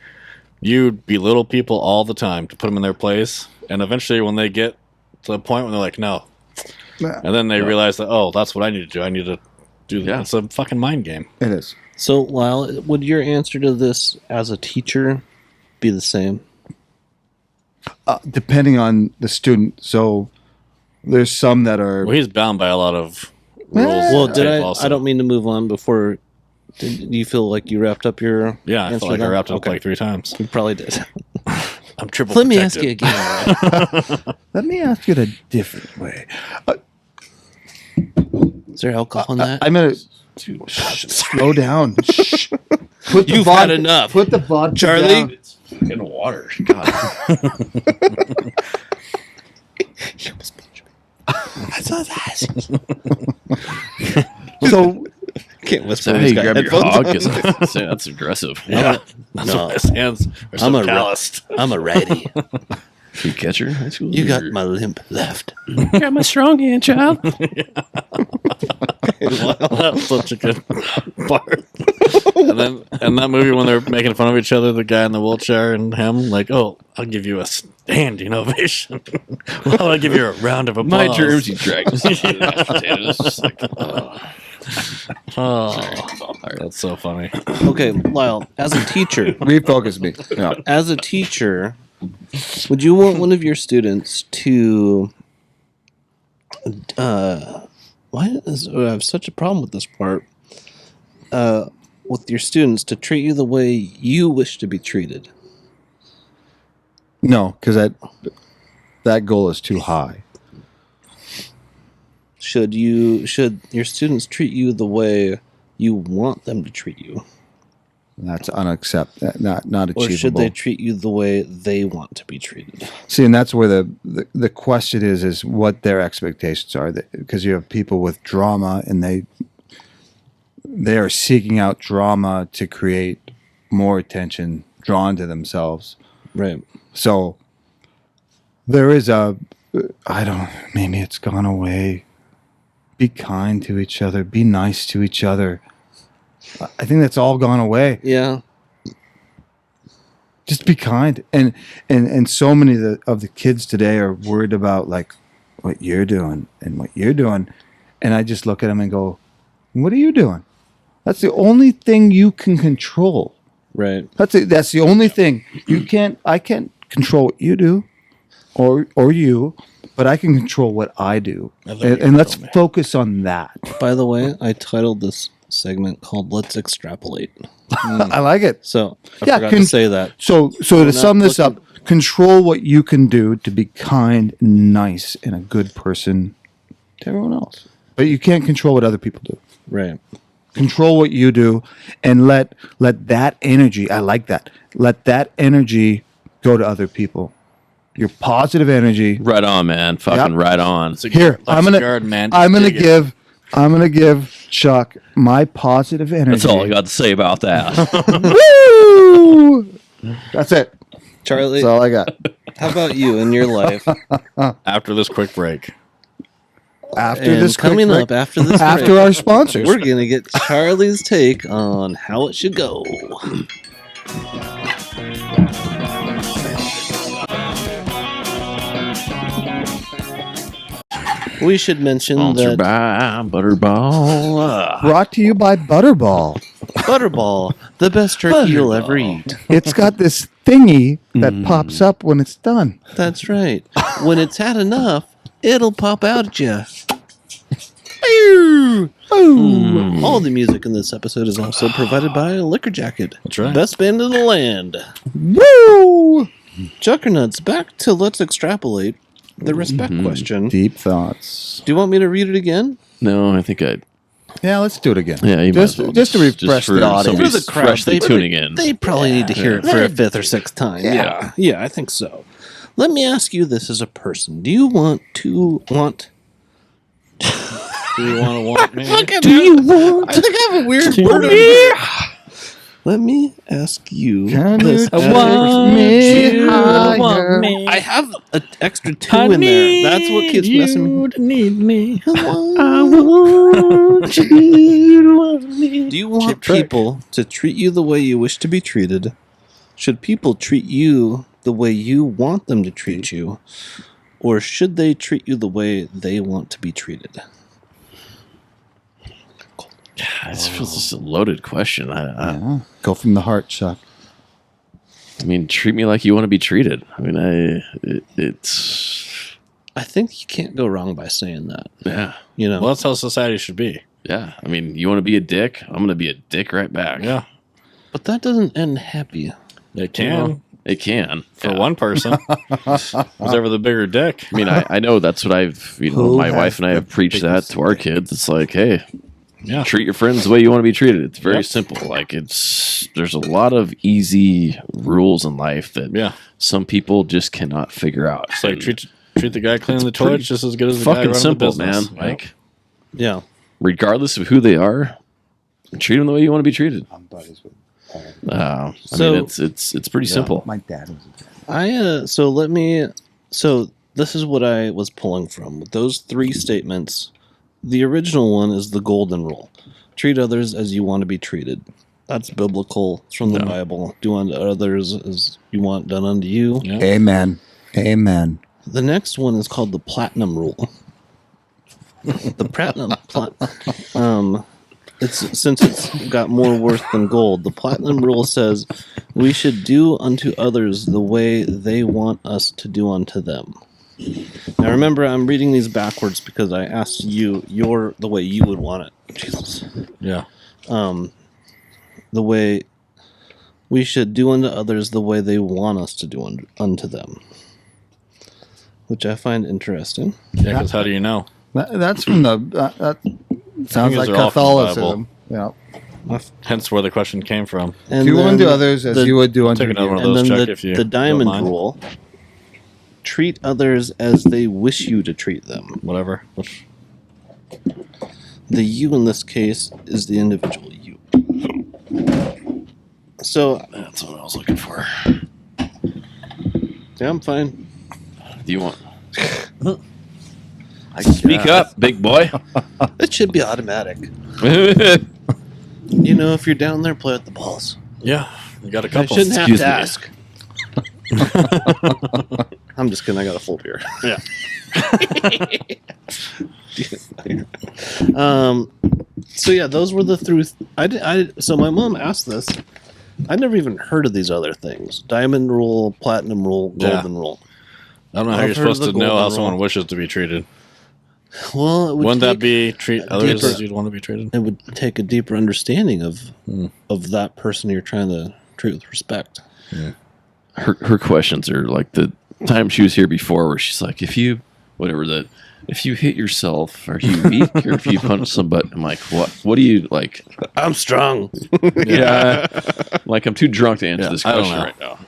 You belittle people all the time to put them in their place, and eventually, when they get to the point when they're like, "No," and then they realize that, "Oh, that's what I need to do. I need to do that." Yeah. It's a fucking mind game. It is. So, Lyle, would your answer to this as a teacher be the same? Depending on the student. So there's some that are. Well, he's bound by a lot of rules. Well, did I? also. I don't mean to move on before. Do you feel like you wrapped up your? Yeah, I answer feel like to I that? wrapped it up Okay. like 3 times. You probably did. I'm triple. Let me ask you protected. again. Let me ask it a different way. Is there alcohol in that? I'm gonna slow down. Shh. Put the You've had enough. Put the vodka Charlie? down. It's fucking water. God. So Can't Is whisper. that how He's you got grab your headphones. hog? 'Cause that's aggressive. Yeah, No, his hands are so I'm a calloused. I'm a righty. You catcher in high school? You got my limp left. got my strong hand, child. That's such a good part. And then in that movie when they're making fun of each other, the guy in the wheelchair and him, like, "Oh, I'll give you a standing ovation. Well, I'll give you a round of applause." My germs, you dragged us into the mashed potatoes. Just like, oh. Oh, that's so funny. Okay, Lyle, as a teacher, Refocus me. Yeah. as a teacher, would you want one of your students to why is I have such a problem with this part? With your students to treat you the way you wish to be treated. No, because that goal is too high. Should your students treat you the way you want them to treat you? That's unacceptable. Not achievable. Or should they treat you the way they want to be treated? See, and that's where the question is what their expectations are. Because you have people with drama, and they are seeking out drama to create more attention drawn to themselves. Right. So there is maybe it's gone away. Be kind to each other. Be nice to each other. I think that's all gone away. Yeah. Just be kind. And so many of the kids today are worried about like what you're doing and what you're doing. And I just look at them and go, what are you doing? That's the only thing you can control. Right. That's the only thing. I can't control what you do or you, but I can control what I do. And let's focus on that. By the way, I titled this segment called "Let's Extrapolate." I like it. So I forgot to say that. So to sum this up, control what you can do to be kind, nice, and a good person to everyone else. But you can't control what other people do. Right. Control what you do, and let that energy. I like that. Let that energy go to other people. Your positive energy. Right on, man. Fucking right on. Here, I'm gonna give Chuck my positive energy. That's all I got to say about that. Woo! That's it. Charlie, That's all I got. how about you in your life? After this quick break. After And this coming quick up break, after this after break, our sponsors. we're gonna get Charlie's take on how it should go. We should mention Sponsored that by Butterball. Brought to you by Butterball. Butterball, the best turkey you'll ever eat. It's got this thingy that pops up when it's done. That's right. When it's had enough, it'll pop out at you. All the music in this episode is also provided by Liquor Jacket. That's right. Best band in the land. Woo! Chuckernuts, back to Let's Extrapolate. The respect question. Deep thoughts. Do you want me to read it again? No, I think I'd. Yeah, let's do it again. Yeah, you just, might as well. just to refresh for the audience. somebody For the crowd, freshly tuning in. They probably need to hear it for a fifth or sixth time. Yeah, I think so. Let me ask you this as a person. Do you want me? Do you want me? Do you want? I think I have a weird word. Let me ask you Can this. you as a person. me higher? I have an extra two in there. That's what keeps messing me. Need me. Do you want people to treat you the way you wish to be treated? Should people treat you the way you want them to treat you? Or should they treat you the way they want to be treated? This feels just a loaded question. Yeah. Go from the heart, Chuck. I mean, treat me like you want to be treated. I mean, it's. I think you can't go wrong by saying that. Yeah. You know, Well, that's how society should be. Yeah. I mean, you want to be a dick? I'm going to be a dick right back. Yeah. but that doesn't end happy. It can. It can. For Yeah. one person. Who's ever the bigger dick? I mean, I know that's what my wife and I have preached that to our kids. It's like, hey, Yeah. treat your friends the way you want to be treated. It's very Yep. simple. Like there's a lot of easy rules in life that some people just cannot figure out. It's like treat the guy cleaning the pretty toilets just as good as the guy fucking running simple, the business. man. Like, Yeah. regardless of who they are, treat them the way you want to be treated. I'm buddies with I So- mean, it's pretty simple. my dad. Was So this is what I was pulling from. Those three statements. The original one is the golden rule. Treat others as you want to be treated. That's biblical. It's from the Bible. Do unto others as you want done unto you. Yeah. Amen. Amen. The next one is called the platinum rule. The since it's got more worth than gold. The platinum rule says we should do unto others the way they want us to do unto them. Now remember, I'm reading these backwards because I asked you the way you would want it. Jesus. Yeah. The way we should do unto others the way they want us to do unto them, which I find interesting. Yeah, because how do you know? That's from the. That sounds like they're all from the Catholicism. Yeah. Hence where the question came from. And Do then unto others as you would do unto Take another one you. of And those, then Chuck, if you the diamond don't mind. rule: treat others as they wish you to treat them. Whatever. The you in this case is the individual you. So That's what I was looking for. yeah, I'm fine. Do you want? Speak up, big boy. It should be automatic. You know, if you're down there, play with the balls. Yeah. You got a I couple. shouldn't have Excuse to me. ask. I'm just kidding. I got a full beer. Yeah. So yeah, those were the three. So my mom asked this. I never even heard of these other things: diamond rule, platinum rule, Yeah. golden rule. I don't know how I've you're heard of supposed the to know how golden someone rule. wishes to be treated. Well, it would Wouldn't that take- be treat others deeper- as you'd want to be treated? It would take a deeper understanding of Hmm. that person you're trying to treat with respect. Her questions are like the time she was here before, where she's like, if you hit yourself, are you weak, or if you punch somebody? I'm like, what do you like? I'm strong. Yeah, like I'm too drunk to answer Yeah, this I don't question know. right now.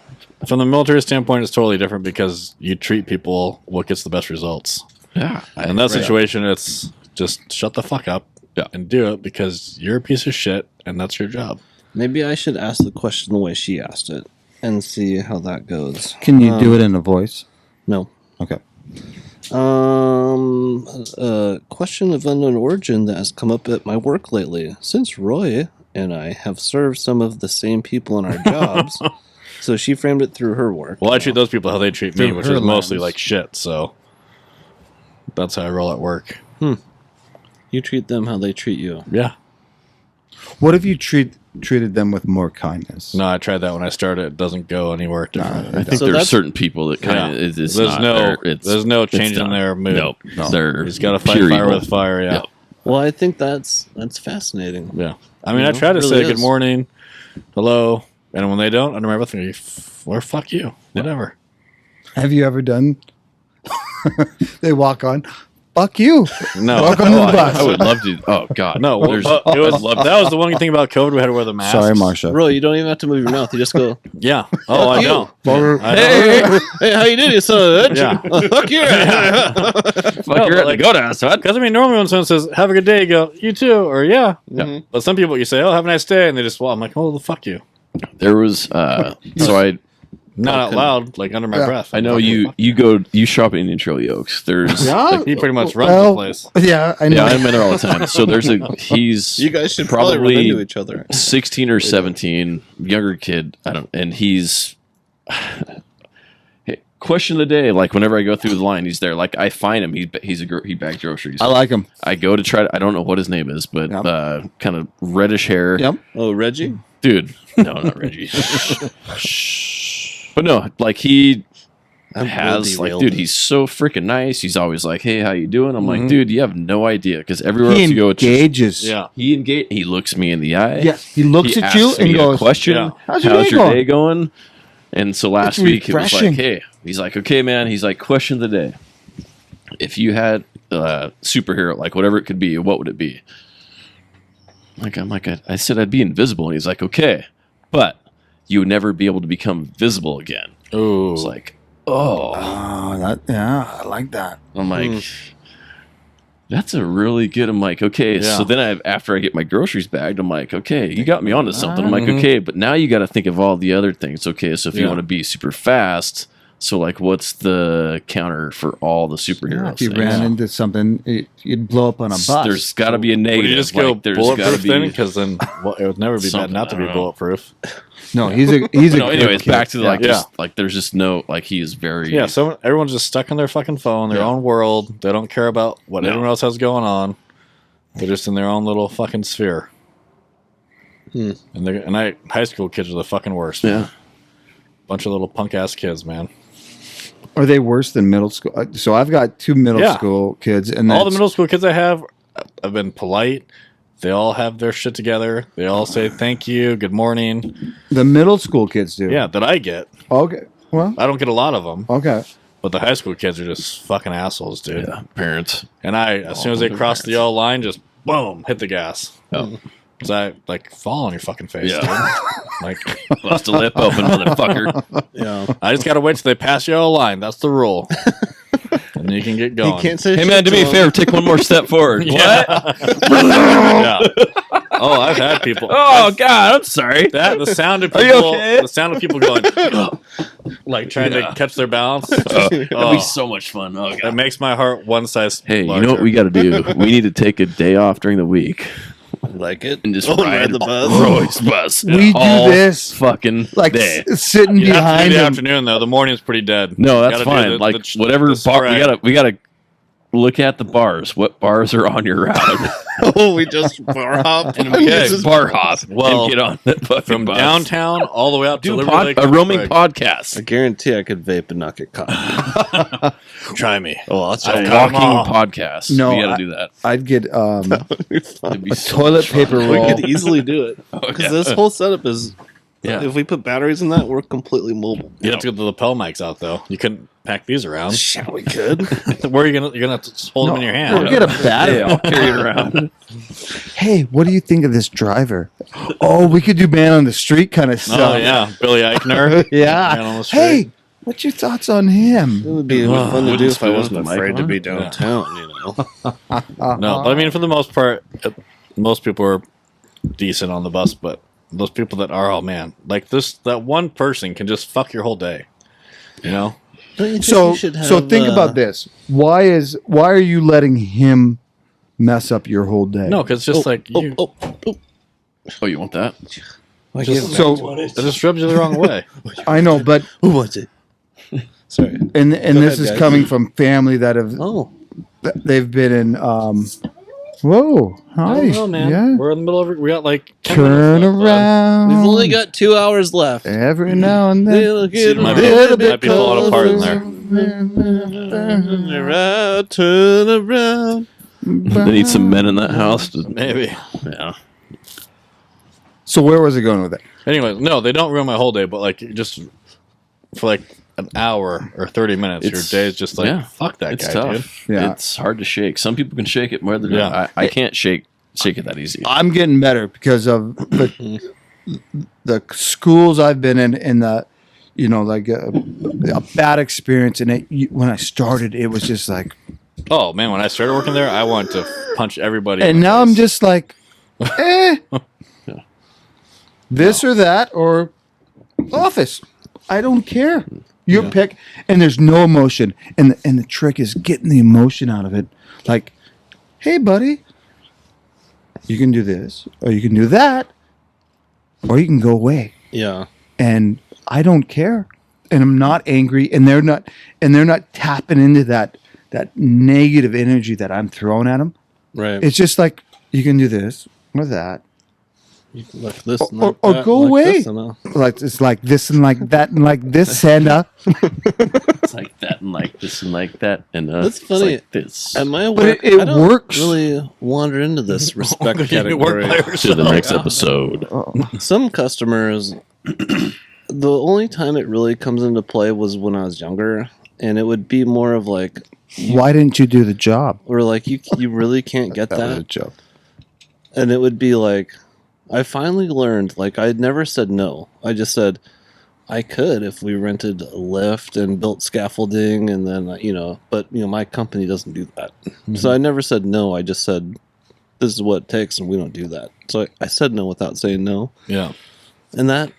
From the military standpoint, it's totally different because you treat people what gets the best results. Yeah, In that situation, it's just shut the fuck up and do it because you're a piece of shit and that's your job. Maybe I should ask the question the way she asked it and see how that goes. Can you do it in a voice? No. Okay. A question of unknown origin that has come up at my work lately. Since Roy and I have served some of the same people in our jobs, so she framed it through her work. Well, I treat those people how they treat me, Through which her is mostly lens. like shit. So that's how I roll at work. You treat them how they treat you. Yeah. What if you treated them with more kindness? No, I tried that when I started. It doesn't go anywhere different. I think So there's that's- certain people that kind of it's There's not no there. there's no it's change in done. their mood. Nope. No. They're He's got to fight pure fire evil. with fire. Yeah. Yep. Well, I think that's fascinating. Yeah. I mean, I know, try to it say really good is. morning, hello, and when they don't, under my breath, or fuck you, whatever. Have you ever done? They walk on. Fuck you. No, Welcome to the bus. I would love to. Oh God, no. Well, There's- it was that was the one thing about COVID. We had to wear the mask. Sorry, Marsha. Roy, you don't even have to move your mouth. You just go, Yeah. Oh, I you. know. Well, I know. hey, how you doing, you son of a bitch? Yeah. Fuck you. fuck, you're at like- the go down, son. Because I mean, normally when someone says "Have a good day," you go "You too," or "Yeah." Mhm. But some people you say, "Oh, have a nice day," and they just, "Well," I'm like, "Oh, fuck you." There was so Not out loud, like under my Yeah. breath. I know Fuck you shop at Intro Yokes. There's Like, he pretty much runs Well, the place. Yeah, I know. yeah, I'm in there all the time. So he's You guys should probably run Probably- into each other. 16 or 17, younger kid. And he's hey, question of the day. Like whenever I go through the line, he's there. Like I find him. He bagged groceries. I like him. I go to try to, I don't know what his name is, but Yep. kind of reddish hair. Yep. Oh, Reggie? Dude. No, not Reggie. But no, like he has like, dude, he's so freaking nice. He's always like, "Hey, how you doing?" I'm like, "Dude, you have no idea." Because everywhere He else you go, it's just, engages. Yeah. he looks me in the eye. Yeah. He looks He at you asks and me a goes, question. Yeah. How's your day going?" going? And so last It's week it was refreshing. like, "Hey," he's like, "Okay, man." He's like, "Question of the day: if you had a superhero, like whatever it could be, what would it be?" I said I'd be invisible, and he's like, "Okay, but you would never be able to become visible again." Ooh. It's like, oh, I like that. I'm like, that's a really good. I'm like, okay. Yeah. So then after I get my groceries bagged, I'm like, okay, you got me onto something. I'm like, Mhm. okay, but now you got to think of all the other things. Okay, so if you Yeah. want to be super fast, so like, what's the counter for all the superheroes? If you things? ran into something, you'd blow up on a bus. There's got to be a Would negative. you just go like, there's got bulletproof to then? be. Because then it would never be bad Something, not to I be don't know. bulletproof. No, he's a No, good anyways, kid. back to Yeah. like, just, like, there's just no, like, he is very. Yeah, so everyone's just stuck on their fucking phone, their Yeah. own world. They don't care about what No. everyone else has going on. They're just in their own little fucking sphere. And high school kids are the fucking worst. Yeah. Bunch of little punk ass kids, man. Are they worse than middle school? So I've got 2 middle school kids, and all the middle school kids I have been polite. They all have their shit together. They all say thank you, good morning. The middle school kids do. Yeah, that I get. Okay. Well. I don't get a lot of them. Okay. But the high school kids are just fucking assholes, dude. Yeah. Parents. And as soon as they cross the yellow line, just boom, hit the gas. Oh. Because I fall on your fucking face, Yeah. dude. Like, Bust a lip open, motherfucker. Yeah. I just gotta wait till they pass yellow line. That's the rule. And you can get going. You can't say Hey shit man, do to me a him. favor, take one more step forward. Yeah. What? Yeah. Oh, I've had people. Oh God, I'm sorry. The sound of Are people. you okay? The sound of people going, like trying to catch their balance. That'd be so much fun. Oh It God. makes my heart one size. Hey, larger. you know what we got to do? We need to take a day off during the week Like it? and just Oh, ride the bus. Roy's bus. We do all this fucking like day. sitting You have to behind do the him. afternoon though. The morning's pretty dead. No, You that's gotta do fine. the- Like the- whatever the bar spread. we gotta look at the bars. What bars are on your route? Oh, we just bar hop. And we Okay. just bar hop Well, and get on that fucking From bus. downtown all the way out to Do Liberty Lake. a roaming Craig. I podcast, guarantee I could vape and not get caught. Try me. Oh, I'll a try. Come walking on. podcast. No, we gotta do that. I'd get It'd be a so toilet much fun. paper We roll. could easily do it. Because yeah. this whole setup is, Yeah. if we put batteries in that, we're completely mobile. You have to get the lapel mics out though. You couldn't pack these around. Shit, we could. Where are you gonna? You're gonna have to hold them in your hand. Or get a battery. Yeah, I'll carry it around. Hey, what do you think of this driver? Oh, we could do man on the street kind of stuff. Oh yeah, Billy Eichner. Yeah. Man on the street. Hey, what's your thoughts on It him? would be Well, fun to would do you if I do it wasn't with the afraid mic to on? be downtown, you know. No, but I mean, for the most part, most people are decent on the bus. But those people that are, oh man, like that one person can just fuck your whole day. You know? Don't you think So, we should so have, think about this. Why are you letting him mess up your whole day? No, because it's just like you, Oh, you want that? So it just rubs you the wrong way. I know, but Who was it? Sorry. and Go this ahead, is guys. coming from family that have Oh, they've been in. Whoa, I nice, don't know, man. yeah. We're in the middle of it. We got like 10 Turn minutes left, bud. around. we've only got 2 hours left. every now and then. They'll get might a be- little might be falling apart in there. Turn around, turn around. They need some men in that house. Maybe. Yeah. So where was it going with it? Anyway, no, they don't ruin my whole day, but like just for like an hour or 30 minutes, It's- your day is just like, yeah, fuck that It's guy, tough. dude. Yeah. It's hard to shake. Some people can shake it more than Yeah. I can't shake it that easy. I'm getting better because of the schools I've been in the, you know, like a bad experience. And when I started, it was just like, Oh man, when I started working there, I wanted to punch everybody. in and the now I'm face. just like, this or that or office. I don't care. Your pick, and there's no emotion. And the trick is getting the emotion out of it. Like, hey, buddy, you can do this, or you can do that, or you can go away. Yeah. And I don't care, and I'm not angry, and they're not tapping into that negative energy that I'm throwing at them. Right. It's just like you can do this or that. Like this and Or- like or that, go like away. this and that. Like it's like this and like that and like this, Santa. It's like that and like this and like that and That's it's funny. like this. At my But work, it I don't works. really wander into this respect You work by category. yourself. To the next episode. Some customers, the only time it really comes into play was when I was younger, and it would be more of like, Why didn't you do the job? or like you really can't get was a that, joke. and it would be like, I finally learned, like I'd never said no. I just said I could if we rented a lift and built scaffolding, and then but my company doesn't do that, so I never said no. I just said this is what it takes, and we don't do that. So I said no without saying no. Yeah. And that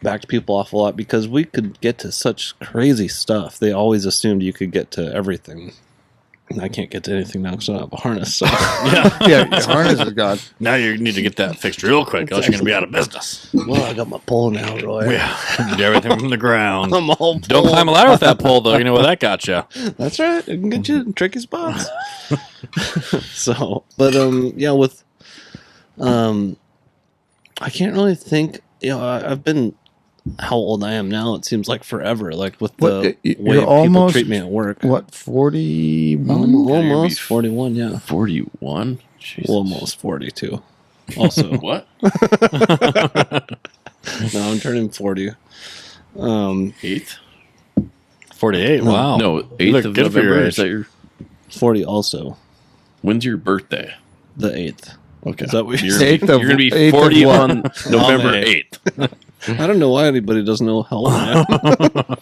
backed people off a lot because we could get to such crazy stuff. They always assumed you could get to everything. And I can't get to anything now because I don't have a harness. So. Yeah. Yeah, your harness is gone. Now you need to get that fixed real quick, else you're going to be out of business. Well, I got my pole now, Roy. Yeah. Get everything from the ground. I'm all Don't pulled. climb a ladder with that pole, though. You know where that got you. That's right. It can get you in tricky spots. So, but yeah, with I can't really think. I've been how old I am now. It seems like forever. Like with the You're way people almost- treat me at work. What, 41? Almost 41. Yeah, 41. Jesus. almost 42. Also, What? no, I'm turning 40. 8th? 48. Wow. No, You 8th look of good for your November. age. Is that your? 40 also. When's your birthday? The 8th. Okay. Is that what you're, Eighth of- you're gonna be eighth of 40 what? on November On the 8th I don't know why anybody doesn't know how old I am.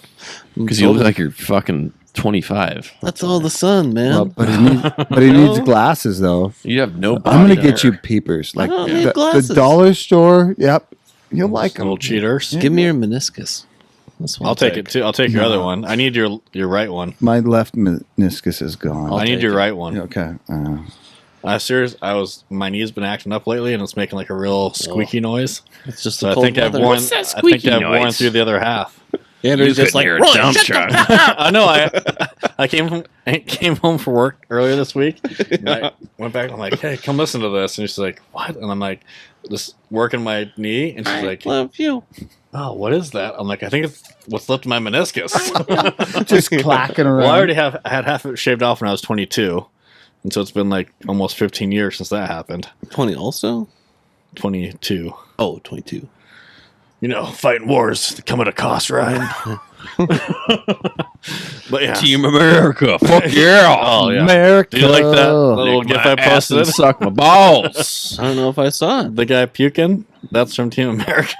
because you look like you're fucking 25. That's all the sun, man. Well, but he needs glasses, though. You have no. I'm body gonna get hair. you peepers. Like don't need the glasses. dollar store. Yep, you'll like them. Little cheaters. Give me your meniscus. That's what I'll take it too. I'll take your No. other one. I need your right one. My left meniscus is gone. I need take your it. right one. Okay. My knee's been acting up lately, and it's making like a real squeaky noise. It's just So the I cold think I've weather. worn. What's that I think squeaky I've worn noise? through the other half. Andrew's just like, hear a "Roy, dump shut the truck. I know. I came home from work earlier this week. And I went back. And I'm like, hey, come listen to this. And she's like, what? And I'm like, just working my knee. And she's like, love you." oh, what is that? I'm like, I think it's what's left of my meniscus. Just clacking around. Well, I already I had half of it shaved off when I was 22. And so it's been like almost 15 years since that happened. 20 also? 22. Oh, 22. You know, fighting wars they come at a cost, Ryan. But yeah. Team America. Fuck yeah. Oh, yeah. America. Do you like that little Lick gif my I ass and posted? suck my balls. I don't know if I saw it. The guy puking? That's from Team America.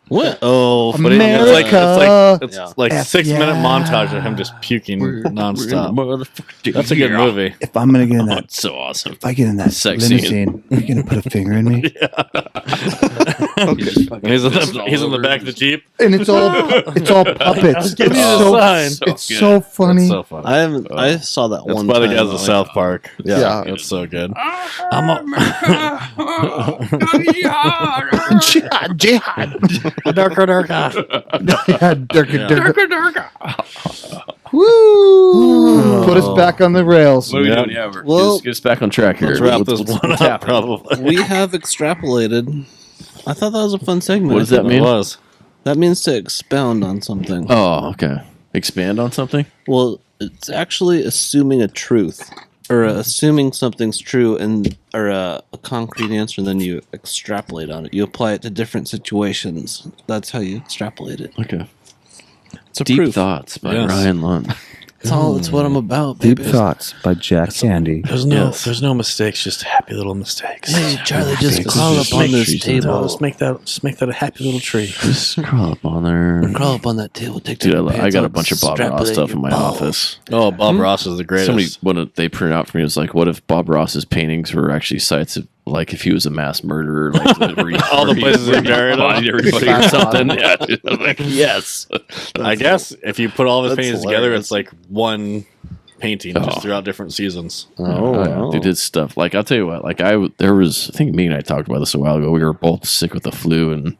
What? Oh, But it's Yeah. like F 6-minute yeah. montage of him just puking nonstop. That's a good movie. If I'm gonna get in Oh, that, it's so awesome. if I get in that Sex scene. limousine, are you gonna put a finger in me? And he's in the back of the Jeep. And it's all puppets. Give me the so, sign. it's so funny. That's so funny. I saw that That's one by the time. guys at Like, South Park. Yeah. It's so good. Jihad, jihad. Darker. Yeah, durka. Woo! Put us back on the rails. What are we Yeah. doing? Yeah, Well, get us back on track here. Let's wrap this What's one up, happening? probably. We have extrapolated. I thought that was a fun segment. What does that It mean? was. That means to expound on something. Oh, okay. Expand on something? Well, it's actually assuming a truth or assuming something's true or a concrete answer, and then you extrapolate on it. You apply it to different situations. That's how you extrapolate it. Okay. It's a Deep proof. Thoughts by Yes. Ryan Lund. It's what I'm about. Deep Baby. Thoughts by Jack Candy. There's no mistakes, just happy little mistakes. Hey, Charlie, just Let's crawl just up on make this trees table. Just make that a happy little tree. Just crawl up on there. Crawl up on that table. Take Dude, your I pants got a off, bunch of Bob strap Ross it stuff your in my balls. office. Oh, Bob Ross is the greatest. Somebody, they printed out for me was like, what if Bob Ross's paintings were actually sites of, like, if he was a mass murderer, like All the places he buried bodied them. everybody or something. Yeah, dude, I was like, yes. I guess if you put all of his That's paintings together, hilarious. it's like one painting just throughout different seasons. Oh, Dude, did stuff like I'll tell you what. Like there was, I think me and I talked about this a while ago. We were both sick with the flu, and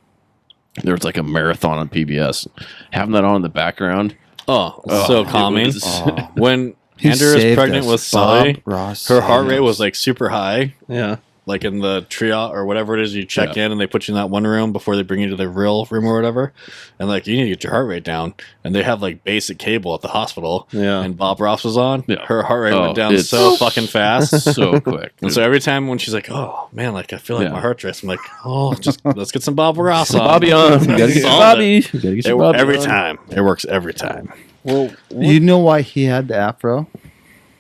there was like a marathon on PBS. Having that on in the background, Oh, so it calming. was- When He Andrew was saved pregnant us. with Sully, Bob Ross her heart saved rate us. was like super high. yeah. Like in the triage or whatever it is, you check in and they put you in that one room before they bring you to the real room or whatever. And like, you need to get your heart rate down. And they have like basic cable at the hospital. Yeah. And Bob Ross was on. Yeah. Her heart rate Oh, went down it's so fucking fast. so quick. And so every time when she's like, "Oh man, like I feel like Yeah. my heart race," I'm like, "Oh, just let's get some Bob Ross on." Bobby on. You gotta get your Solved Bobby. it. You gotta get It your works Bobby every on. time. It works every time. Well, You know why he had the afro?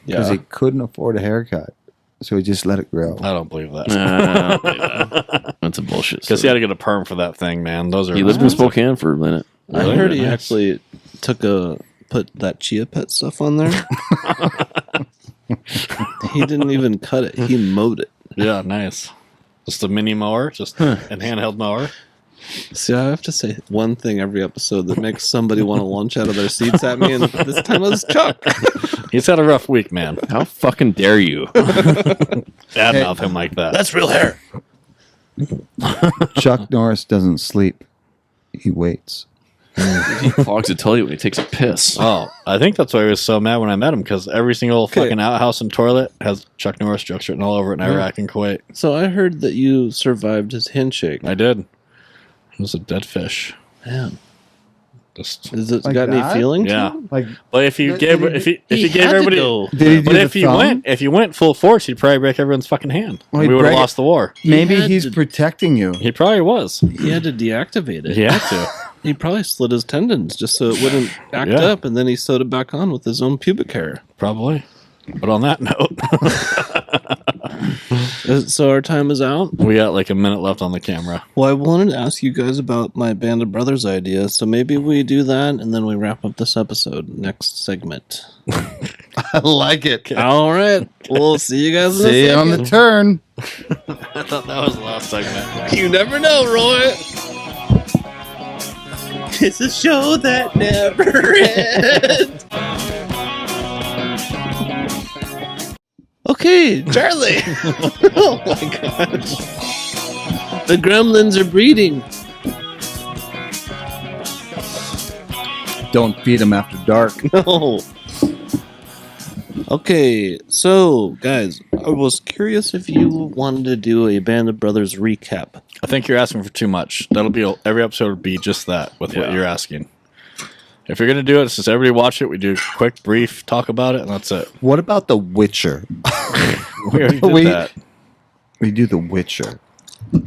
Because yeah. he couldn't afford a haircut, so he just let it grow. I don't believe that Nah, I don't believe that. That's a bullshit. because he had to get a perm for that thing, man. Those are He lived in Spokane for a minute. I heard he actually put that chia pet stuff on there. He didn't even cut it. He mowed it. Yeah, nice. Just a mini mower, just a handheld mower. See, I have to say one thing every episode that makes somebody want to launch out of their seats at me, and this time it was Chuck. He's had a rough week, man. How fucking dare you? Badmouth him like that. That's real hair. Chuck Norris doesn't sleep; he waits. He clogs the toilet when he takes a piss. Oh, I think that's why he was so mad when I met him, because every single fucking outhouse and toilet has Chuck Norris jokes written all over it in Iraq and Kuwait. So I heard that you survived his handshake. I did. It was a dead fish. Man. Just, Is it Like got that? any feeling? to yeah. it? Like, But if you gave He gave had to everybody, go. did he do but the if you went full force, he'd probably break everyone's fucking hand. Well, We he'd would have break- lost the war. Maybe had he's to- protecting you. He probably was. He had to deactivate it. He had to. He probably slit his tendons just so it wouldn't act Yeah. up, and then he sewed it back on with his own pubic hair. Probably. But on that note, So our time is out. we got like a minute left on the camera. Well, I wanted to ask you guys about my Band of Brothers idea, so maybe we do that, and then we wrap up this episode next segment. I like it. All right. We'll see you guys in See you a on second. the turn. I thought that was the last segment. You never know, Roy. It's a show that never ends. Okay, Charlie. Oh my gosh. The gremlins are breeding. Don't feed him after dark. No. Okay, so guys, I was curious if you wanted to do a Band of Brothers recap. I think you're asking for too much. That'll be every episode will be just that with what you're asking. If you're gonna do it, since everybody watch it, we do a quick, brief talk about it, and that's it. What about The Witcher? We already did that. We do The Witcher. Do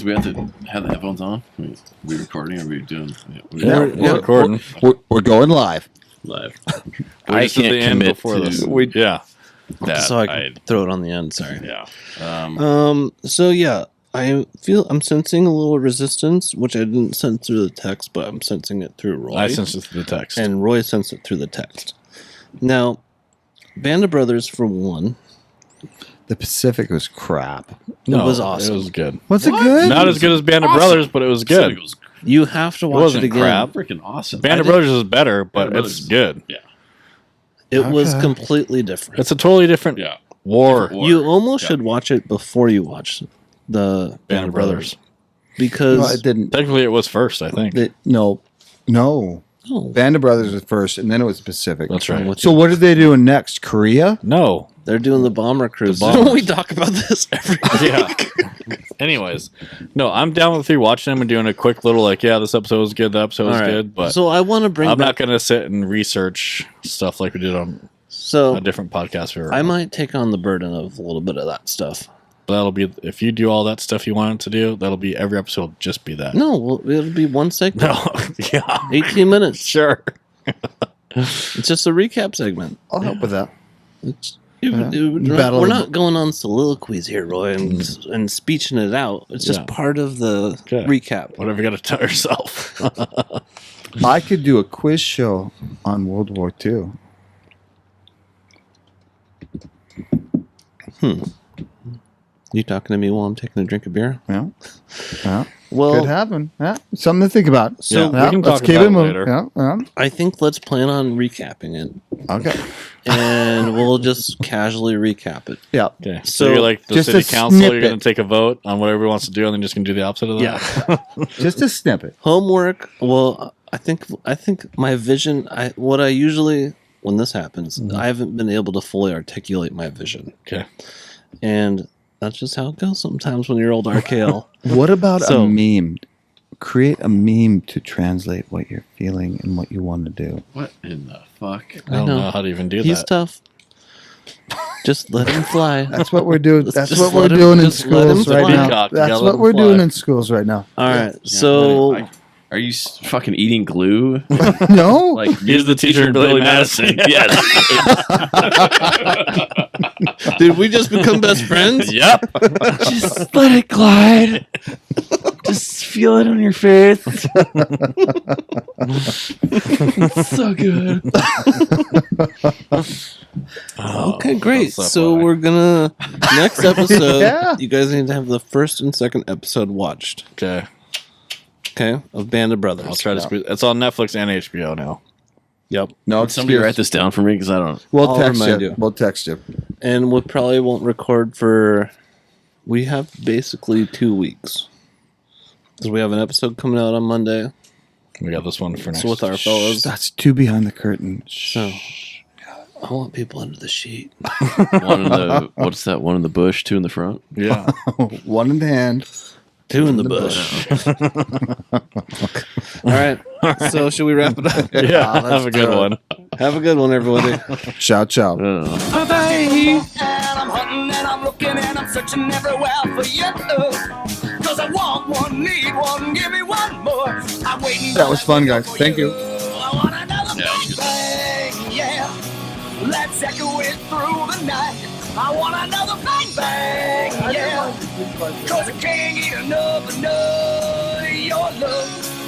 we have to have the headphones on? Are we recording? Or are we doing? We're recording. We're going live. Live. We're I just at the can't end commit before to this. Yeah. that. so I can throw it on the end. Sorry. Yeah. So yeah, I'm sensing a little resistance, which I didn't sense through the text, but I'm sensing it through Roy. I sensed it through the text. And Roy sensed it through the text. Now, Band of Brothers for one. The Pacific was crap. It was awesome. It was good. Was it good? Not as good as Band of Brothers, but it was good. It was You have to watch it wasn't again. crap. freaking awesome. Band of Brothers is better, but Band of it's Brothers- good. Yeah. It was Okay. completely different. It's a totally different Yeah. war. Different war. You almost Yeah. should watch it before you watch the Band of Brothers. because No, it didn't. Technically, it was first, I think. No. Oh, Band of Brothers was first, and then it was Pacific. That's right. So what are they doing next? Korea? No. they're doing the bomber cruise. bombers. We talk about this every Yeah. Anyways, no, I'm down with you watching them and doing a quick little this episode was good, that episode was All right. good, but So I want to bring I'm back. not going to sit and research stuff like we did on So a different podcast. I might take on the burden of a little bit of that stuff. That'll be if you do all that stuff you wanted to do. That'll be every episode. Just be that. No, well, it'll be one segment, No. Yeah. 18 minutes. Sure. It's just a recap segment. I'll help with that. It's, Battle we're of- not going on soliloquies here, Roy, and speeching it out. It's just Yeah. part of the Okay. recap. Whatever you got to tell yourself. I could do a quiz show on World War II. You talking to me while I'm taking a drink of beer? Yeah. Yeah. Well, Could happen. Yeah. Something to think about. So we can talk about it later. Yeah. I think let's plan on recapping it, Okay. and we'll just casually recap it. Yeah. Okay. So, So, you're like the just city a council. You're snippet. going to take a vote on whatever he wants to do, and then just going to do the opposite of that. Yeah. Just a snippet. Homework. Well, I think my vision. What I usually when this happens, I haven't been able to fully articulate my vision, Okay. and that's just how it goes sometimes when you're old RKL. What about So- a meme? Create a meme to translate what you're feeling and what you want to do. What in the fuck? I don't know how to even do He's that. tough. Just let him fly. That's what we're doing. Let's That's just what we're let him- doing in just let him schools right fly. now. Peacock, you That's gotta let what him we're fly. doing in schools right now. All right. So Are you fucking eating glue? No. Like He's the teacher in Billy Madison. Yes. did we just become best friends? Yep. Just let it glide. Just feel it on your face. It's so good. Okay, great. that's So why. we're gonna next episode. Yeah. You guys need to have the first and second episode watched. Okay. Okay, of Band of Brothers. I'll try to squeeze. It's on Netflix and HBO now. Yep. No, Somebody write this down for me because I don't. We'll I'll text remind you. you. We'll text you. And we probably won't record for. We have basically 2 weeks because we have an episode coming out on Monday, We got this one for next. So with our fellas, That's two behind the curtain. so I want people under the sheet. One in the what's that? One in the bush, two in the front. Yeah. One in the hand. Two in the bush. All right. So should we wrap it up? Yeah. Have a good one. Have a good one, everybody. Ciao, ciao. And I'm hunting and I'm looking and I'm searching everywhere for you. Cause I want one, need one, give me one more. I'm waiting. That was fun, guys. Thank you. I want another bang, yeah. Let's echo it through the night. I want another bang, bang, yeah. Cause I can't get enough of your love.